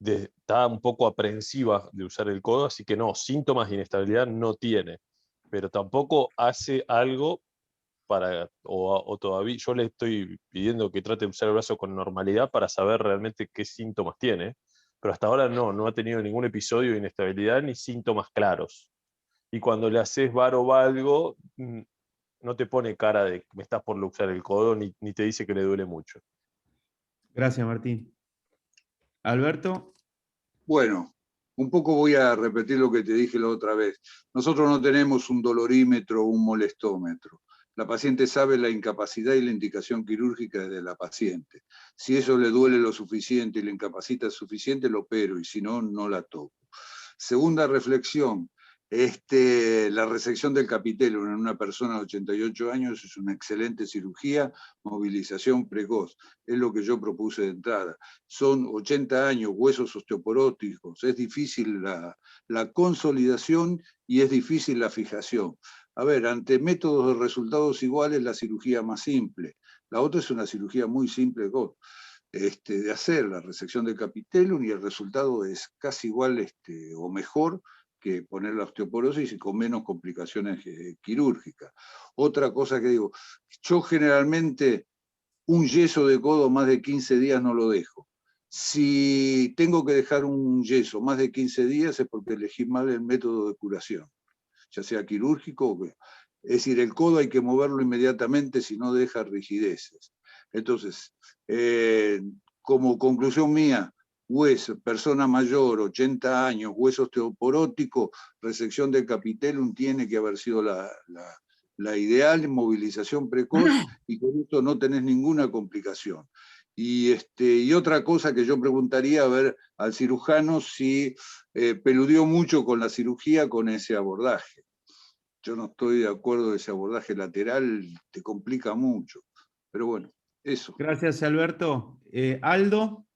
está un poco aprensiva de usar el codo, así que no, síntomas de inestabilidad no tiene, pero tampoco hace algo o todavía yo le estoy pidiendo que trate de usar el brazo con normalidad para saber realmente qué síntomas tiene, pero hasta ahora no ha tenido ningún episodio de inestabilidad ni síntomas claros. Y cuando le haces bar o valgo, no te pone cara de que me estás por luxar el codo, ni te dice que le duele mucho. Gracias, Martín. Alberto. Bueno, un poco voy a repetir lo que te dije la otra vez. Nosotros no tenemos un dolorímetro o un molestómetro. La paciente sabe la incapacidad y la indicación quirúrgica de la paciente. Si eso le duele lo suficiente y le incapacita suficiente, lo opero, y si no, no la toco. Segunda reflexión, la resección del capitelo en una persona de 88 años es una excelente cirugía, movilización precoz, es lo que yo propuse de entrada. Son 80 años, huesos osteoporóticos, es difícil la consolidación y es difícil la fijación. A ver, ante métodos de resultados iguales, la cirugía más simple. La otra es una cirugía muy simple de hacer, la resección del capitelo, y el resultado es casi igual o mejor que poner la osteoporosis y con menos complicaciones quirúrgicas. Otra cosa que digo, yo generalmente un yeso de codo más de 15 días no lo dejo. Si tengo que dejar un yeso más de 15 días es porque elegí mal el método de curación, ya sea quirúrgico, es decir, el codo hay que moverlo inmediatamente si no deja rigideces. Entonces, como conclusión mía, persona mayor, 80 años, hueso osteoporótico, resección del capitellum tiene que haber sido la ideal, movilización precoz, y con esto no tenés ninguna complicación. Y otra cosa que yo preguntaría, a ver, al cirujano si peludeó mucho con la cirugía con ese abordaje. Yo no estoy de acuerdo de ese abordaje lateral, te complica mucho. Pero bueno, eso. Gracias, Alberto. Aldo,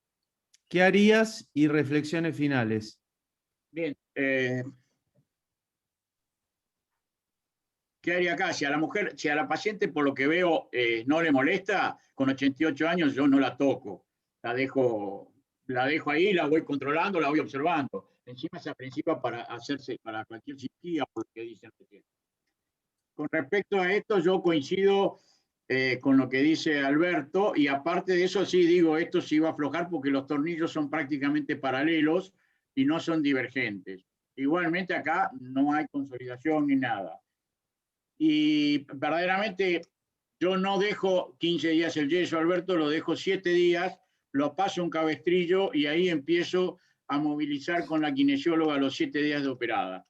¿qué harías y reflexiones finales? Bien. ¿Qué haría acá? Si a la paciente, por lo que veo, no le molesta, con 88 años yo no la toco. La dejo ahí, la voy controlando, la voy observando. Encima es aprensiva para cualquier cirugía, por lo que dicen. Con respecto a esto, yo coincido con lo que dice Alberto, y aparte de eso, sí digo, esto sí va a aflojar porque los tornillos son prácticamente paralelos y no son divergentes. Igualmente acá no hay consolidación ni nada. Y verdaderamente yo no dejo 15 días el yeso, Alberto, lo dejo 7 días, lo paso un cabestrillo y ahí empiezo a movilizar con la kinesióloga los 7 días de operada.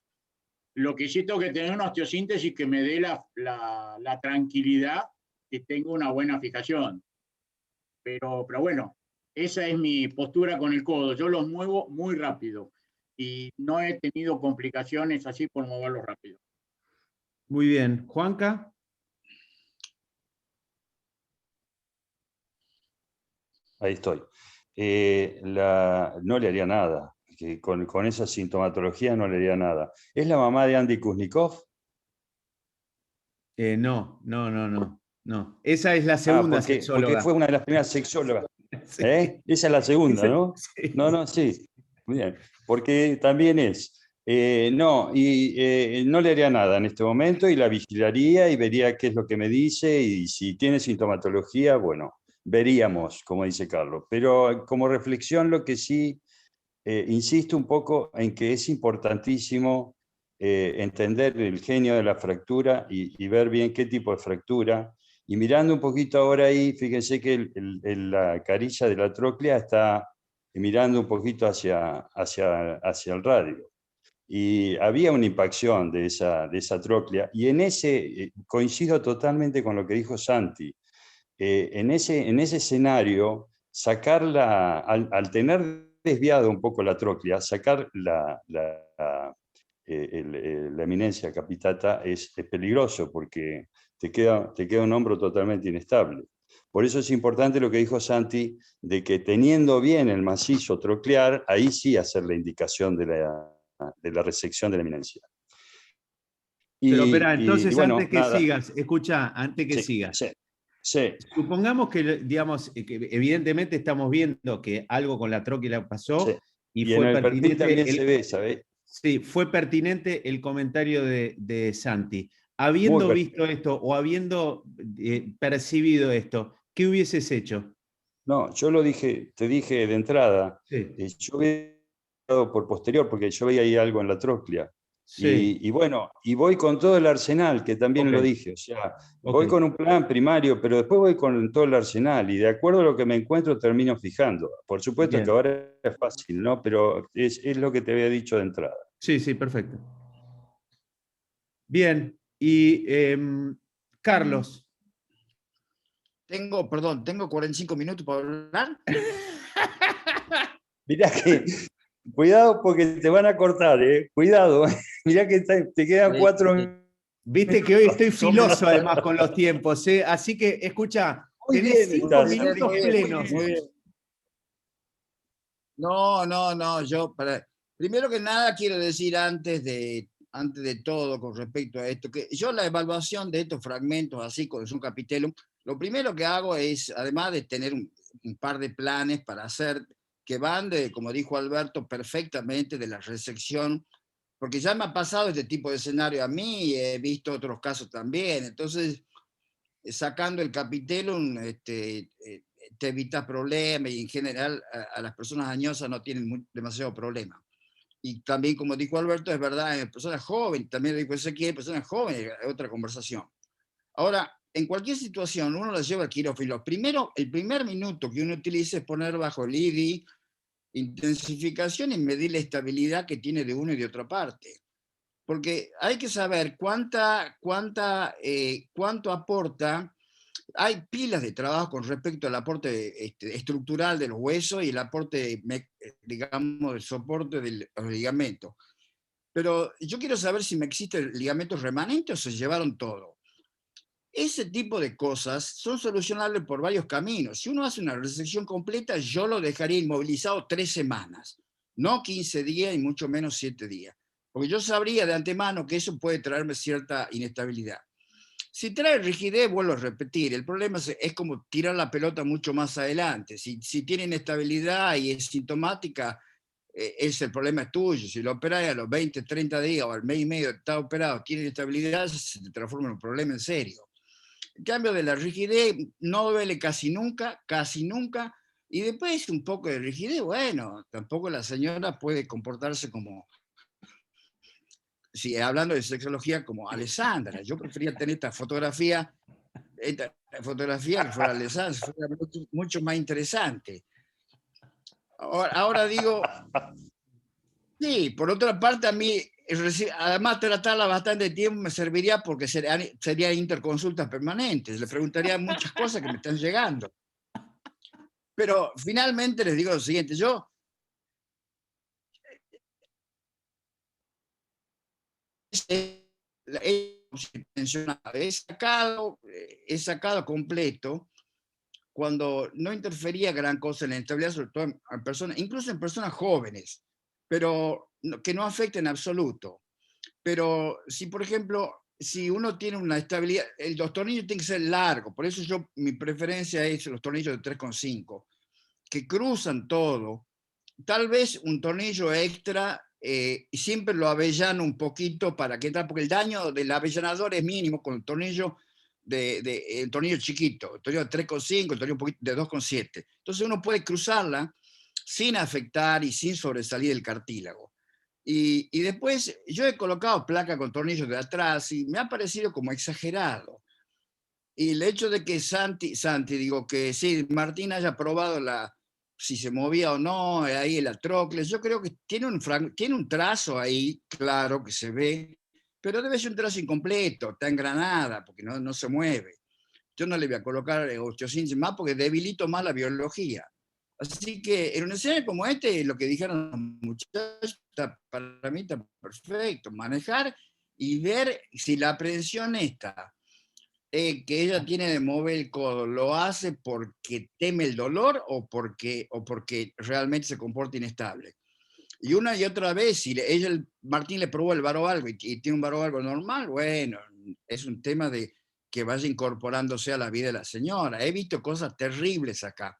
Lo que sí tengo que tener una osteosíntesis que me dé la tranquilidad que tengo una buena fijación. Pero bueno, esa es mi postura con el codo. Yo los muevo muy rápido y no he tenido complicaciones así por moverlos rápido. Muy bien. Juanca. Ahí estoy. No le haría nada. Que con esa sintomatología no le haría nada. ¿Es la mamá de Andy Kuznikov? No. Esa es la segunda sexóloga. Porque fue una de las primeras sexólogas. Sí. Esa es la segunda, ¿no? Sí. No, sí. Bien. Porque también es. No le haría nada en este momento y la vigilaría y vería qué es lo que me dice, y si tiene sintomatología, bueno, veríamos, como dice Carlos. Pero como reflexión, lo que sí insisto un poco en que es importantísimo entender el genio de la fractura y ver bien qué tipo de fractura. Y mirando un poquito ahora ahí, fíjense que la carilla de la tróclea está mirando un poquito hacia el radio. Y había una impacción de esa tróclea, y en ese coincido totalmente con lo que dijo Santi. En ese escenario, sacarla, al tener desviado un poco la tróclea, sacar la eminencia capitata es peligroso, porque te queda un hombro totalmente inestable. Por eso es importante lo que dijo Santi, de que teniendo bien el macizo troclear, ahí sí hacer la indicación de la resección de la eminencia. Pero espera, entonces bueno, antes que sigas, escucha, antes que sigas. Sí. Supongamos que, digamos, que evidentemente estamos viendo que algo con la tróquea pasó, Y en el perfil también se ve, ¿sabés? Sí, fue pertinente el comentario de Santi. Habiendo visto esto o habiendo percibido esto, ¿qué hubieses hecho? No, yo lo dije, te dije de entrada. Sí. Yo había dado por posterior porque yo veía ahí algo en la tróclea. Sí. Y bueno, y voy con todo el arsenal, que también lo dije. O sea, voy con un plan primario, pero después voy con todo el arsenal. Y de acuerdo a lo que me encuentro, termino fijando. Por supuesto que ahora es fácil, ¿no? Pero es lo que te había dicho de entrada. Sí, sí, perfecto. Bien. Y Carlos. Tengo 45 minutos para hablar. Mirá que, cuidado porque te van a cortar, cuidado. Mirá que te quedan 4 minutos. Viste que hoy estoy filoso además con los tiempos, así que escucha, tenés 5 minutos plenos. Muy bien. No, primero que nada quiero decir antes de todo con respecto a esto, que yo la evaluación de estos fragmentos así con un capitelo, lo primero que hago es, además de tener un par de planes para hacer, que van de, como dijo Alberto, perfectamente de la resección, porque ya me ha pasado este tipo de escenario a mí y he visto otros casos también, entonces sacando el capitellum te evitas problemas y en general a las personas añosas no tienen demasiado problema. Y también, como dijo Alberto, es verdad, en personas jóvenes, también lo dijo Ezequiel, personas jóvenes, es otra conversación. Ahora, en cualquier situación, uno la lleva al quirófano. Primero, el primer minuto que uno utiliza es poner bajo el IDI, intensificación y medir la estabilidad que tiene de una y de otra parte. Porque hay que saber cuánto aporta. Hay pilas de trabajo con respecto al aporte estructural de los huesos y el aporte, digamos, del soporte de los ligamentos. Pero yo quiero saber si me existen ligamentos remanentes o se llevaron todo. Ese tipo de cosas son solucionables por varios caminos. Si uno hace una resección completa, yo lo dejaría inmovilizado 3 semanas, no 15 días y mucho menos 7 días. Porque yo sabría de antemano que eso puede traerme cierta inestabilidad. Si trae rigidez, vuelvo a repetir, el problema es como tirar la pelota mucho más adelante. Si tiene inestabilidad y es sintomática, el problema es tuyo. Si lo operas a los 20, 30 días o al mes y medio está operado, tiene inestabilidad, se te transforma en un problema en serio. En cambio de la rigidez, no duele casi nunca, y después un poco de rigidez, bueno, tampoco la señora puede comportarse como, si hablando de sexología, como Alessandra. Yo prefería tener esta fotografía que fuera Alessandra, fuera mucho más interesante. Ahora digo, sí, por otra parte a mí, además tratarla bastante tiempo me serviría porque sería interconsultas permanentes, le preguntaría muchas cosas que me están llegando. Pero finalmente les digo lo siguiente, yo he sacado completo cuando no interfería gran cosa en la estabilidad, sobre todo en personas, incluso en personas jóvenes, pero que no afecta en absoluto. Pero si, por ejemplo, si uno tiene una estabilidad, los tornillos tienen que ser largos, por eso mi preferencia es los tornillos de 3,5, que cruzan todo. Tal vez un tornillo extra, y siempre lo avellano un poquito para que porque el daño del avellanador es mínimo con el tornillo el tornillo chiquito, el tornillo de 3,5, el tornillo de 2,7. Entonces uno puede cruzarla sin afectar y sin sobresalir el cartílago. Y después yo he colocado placa con tornillos de atrás y me ha parecido como exagerado. Y el hecho de que que sí, Martín haya probado si se movía o no, ahí el atrocles, yo creo que tiene un trazo ahí, claro, que se ve, pero debe ser un trazo incompleto, está engranada, porque no se mueve. Yo no le voy a colocar 800 más porque debilito más la biología. Así que en un escenario como este, lo que dijeron los muchachos, para mí está perfecto. Manejar y ver si la aprehensión esta que ella tiene de mover el codo, ¿lo hace porque teme el dolor o porque realmente se comporta inestable? Y una y otra vez, si Martín le probó el varovalgo y tiene un varovalgo normal, bueno, es un tema de que vaya incorporándose a la vida de la señora. He visto cosas terribles acá.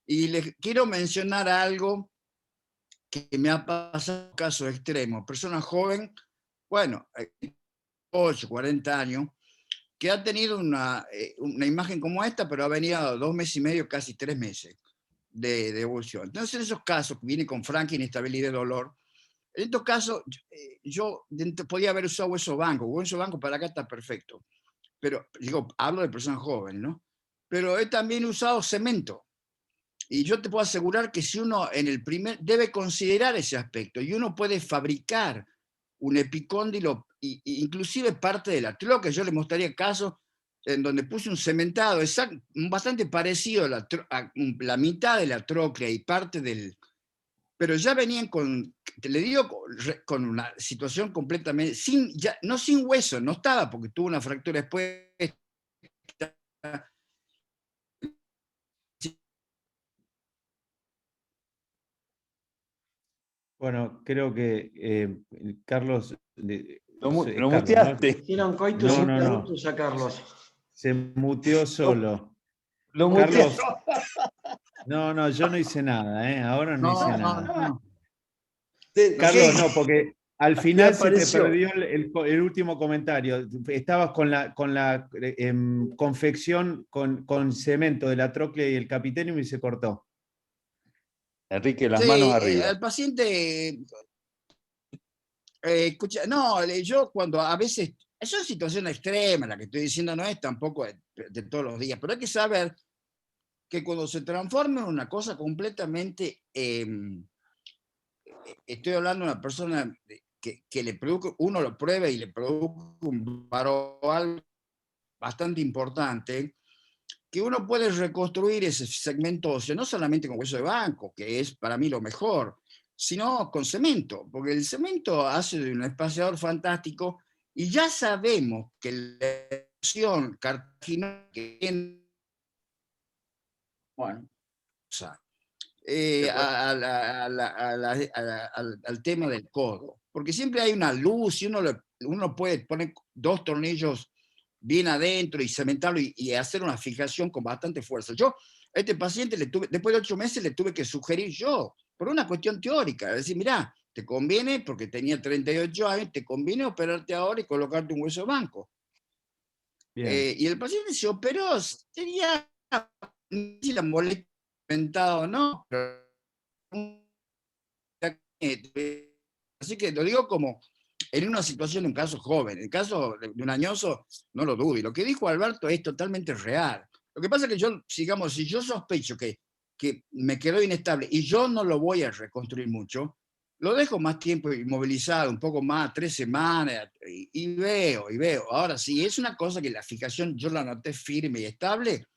Y les quiero mencionar algo que me ha pasado casos extremos, persona joven, bueno, 8, 40 años, que ha tenido una imagen como esta, pero ha venido 2 meses y medio, casi 3 meses de evolución. Entonces, en esos casos, que viene con franca inestabilidad y dolor, en estos casos, yo podía haber usado hueso banco para acá está perfecto, pero digo, hablo de personas jóvenes, ¿no? Pero he también usado cemento. Y yo te puedo asegurar que si uno debe considerar ese aspecto, y uno puede fabricar un epicóndilo, inclusive parte de la troclea. Yo le mostraría casos en donde puse un cementado bastante parecido a la mitad de la troclea y parte del... Pero ya venían te le digo, con una situación completamente, no sin hueso, no estaba, porque tuvo una fractura después. Bueno, creo que Carlos... Lo Carlos, muteaste. Hicieron coitus no. interruptus a Carlos. Se muteó solo. Lo Carlos, muteaste. no, yo no hice nada, ¿eh? Ahora no hice nada. No. Carlos, no, porque al final se te apareció? perdió el último comentario. Estabas con la confección con cemento de la troclea y el capitenium y se cortó. Enrique, las Sí, manos arriba. al paciente, escucha, no, yo cuando a veces, es una situación extrema, la que estoy diciendo no es tampoco de todos los días, pero hay que saber que cuando se transforma en una cosa completamente, estoy hablando de una persona que le produce, uno lo pruebe y le produce un paro bastante importante, que uno puede reconstruir ese segmento óseo, no solamente con hueso de banco, que es para mí lo mejor, sino con cemento, porque el cemento hace de un espaciador fantástico y ya sabemos que la erosión cartilaginosa que tiene, bueno, al tema del codo, porque siempre hay una luz y uno puede poner 2 tornillos bien adentro y cementarlo y hacer una fijación con bastante fuerza. Yo a este paciente después de 8 meses le tuve que sugerir yo, por una cuestión teórica, es decir, mira, te conviene, porque tenía 38 años, te conviene operarte ahora y colocarte un hueso de banco. Y el paciente se operó, tenía si la molestia aumentado o no, pero así que lo digo como en una situación de un caso joven. En el caso de un añoso, no lo dudo. Y lo que dijo Alberto es totalmente real. Lo que pasa es que yo, digamos, si yo sospecho que me quedó inestable y yo no lo voy a reconstruir mucho, lo dejo más tiempo inmovilizado, un poco más, 3 semanas, y veo. Ahora, si es una cosa que la fijación yo la noté firme y estable,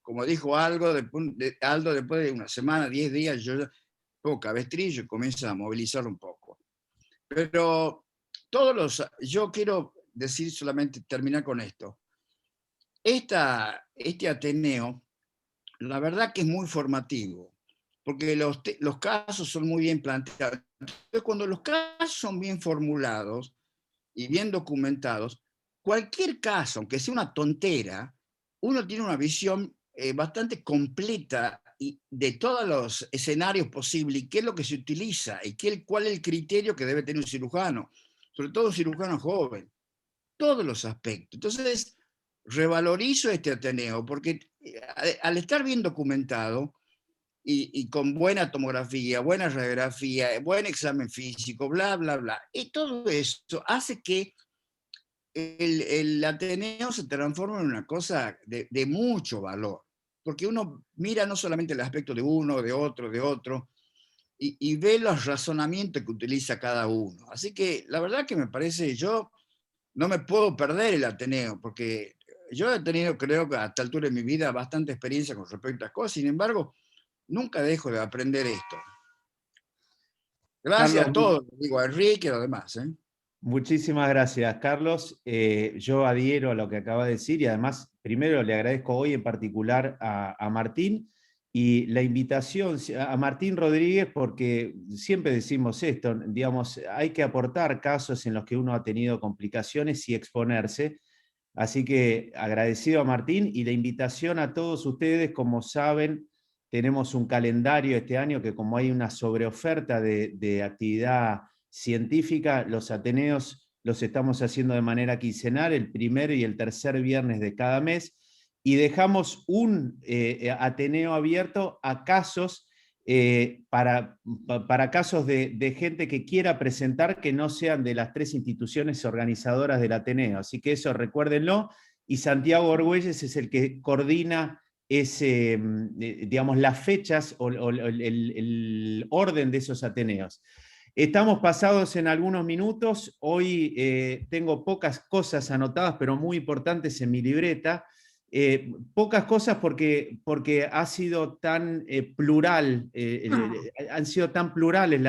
como dijo Aldo, después de una semana, 10 días, yo pongo cabestrillo y comienzo a movilizarlo un poco. Pero yo quiero decir solamente, terminar con esto. Este Ateneo, la verdad que es muy formativo, porque los casos son muy bien planteados. Entonces, cuando los casos son bien formulados y bien documentados, cualquier caso, aunque sea una tontera, uno tiene una visión bastante completa de todos los escenarios posibles y qué es lo que se utiliza y cuál es el criterio que debe tener un cirujano, sobre todo un cirujano joven, todos los aspectos. Entonces, revalorizo este Ateneo porque al estar bien documentado y con buena tomografía, buena radiografía, buen examen físico, bla, bla, bla, y todo eso hace que el Ateneo se transforma en una cosa de mucho valor, porque uno mira no solamente el aspecto de uno, de otro, y ve los razonamientos que utiliza cada uno. Así que la verdad que me parece, yo no me puedo perder el Ateneo, porque yo he tenido, creo que a esta altura de mi vida, bastante experiencia con respecto a estas cosas, sin embargo, nunca dejo de aprender esto. Gracias Carlos, a todos, digo, a Enrique y a los demás. Muchísimas gracias, Carlos. Yo adhiero a lo que acaba de decir y además, primero le agradezco hoy en particular a Martín y la invitación a Martín Rodríguez, porque siempre decimos esto, digamos, hay que aportar casos en los que uno ha tenido complicaciones y exponerse. Así que agradecido a Martín y la invitación a todos ustedes, como saben, tenemos un calendario este año que como hay una sobreoferta de actividad científica, los ateneos los estamos haciendo de manera quincenal, el primer y el tercer viernes de cada mes, y dejamos un ateneo abierto a casos, para casos de gente que quiera presentar que no sean de las 3 instituciones organizadoras del Ateneo. Así que eso recuérdenlo, y Santiago Orgüelles es el que coordina digamos, las fechas o el orden de esos ateneos. Estamos pasados en algunos minutos. Hoy tengo pocas cosas anotadas, pero muy importantes en mi libreta. Pocas cosas porque ha sido tan plural, han sido tan plurales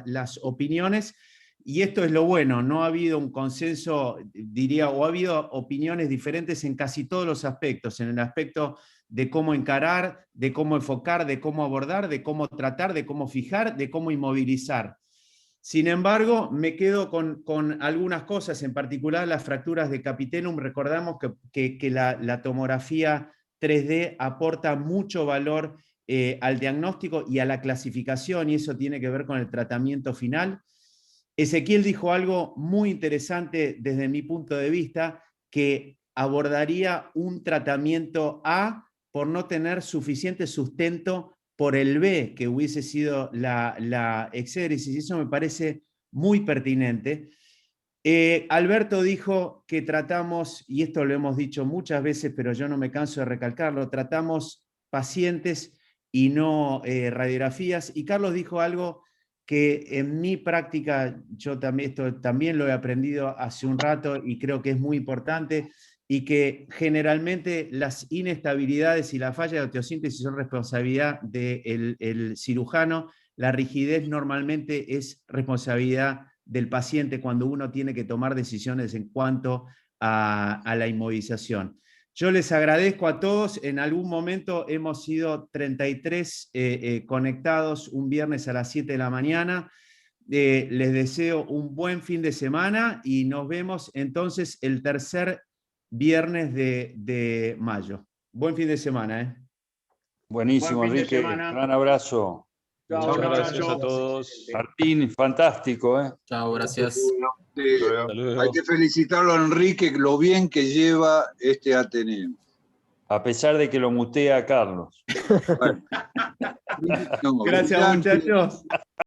las opiniones, y esto es lo bueno, no ha habido un consenso, diría, o ha habido opiniones diferentes en casi todos los aspectos, en el aspecto de cómo encarar, de cómo enfocar, de cómo abordar, de cómo tratar, de cómo fijar, de cómo inmovilizar. Sin embargo, me quedo con algunas cosas, en particular las fracturas de capitellum. Recordamos que la tomografía 3D aporta mucho valor al diagnóstico y a la clasificación, y eso tiene que ver con el tratamiento final. Ezequiel dijo algo muy interesante desde mi punto de vista, que abordaría un tratamiento A por no tener suficiente sustento por el B, que hubiese sido la exéresis, y eso me parece muy pertinente. Alberto dijo que tratamos, y esto lo hemos dicho muchas veces, pero yo no me canso de recalcarlo, tratamos pacientes y no radiografías, y Carlos dijo algo que en mi práctica, yo también, esto también lo he aprendido hace un rato y creo que es muy importante, y que generalmente las inestabilidades y la falla de osteosíntesis son responsabilidad del cirujano. La rigidez normalmente es responsabilidad del paciente cuando uno tiene que tomar decisiones en cuanto a la inmovilización. Yo les agradezco a todos. En algún momento hemos sido 33 conectados un viernes a las 7 de la mañana. Les deseo un buen fin de semana y nos vemos entonces el tercer viernes de mayo. Buen fin de semana. Buenísimo, Enrique. Gran abrazo. Chao, Muchas gracias a todos. Martín, fantástico. Chao, gracias. Hay que felicitarlo a Enrique, lo bien que lleva este Ateneo. A pesar de que lo mutea a Carlos. Bueno. Gracias, muchachos.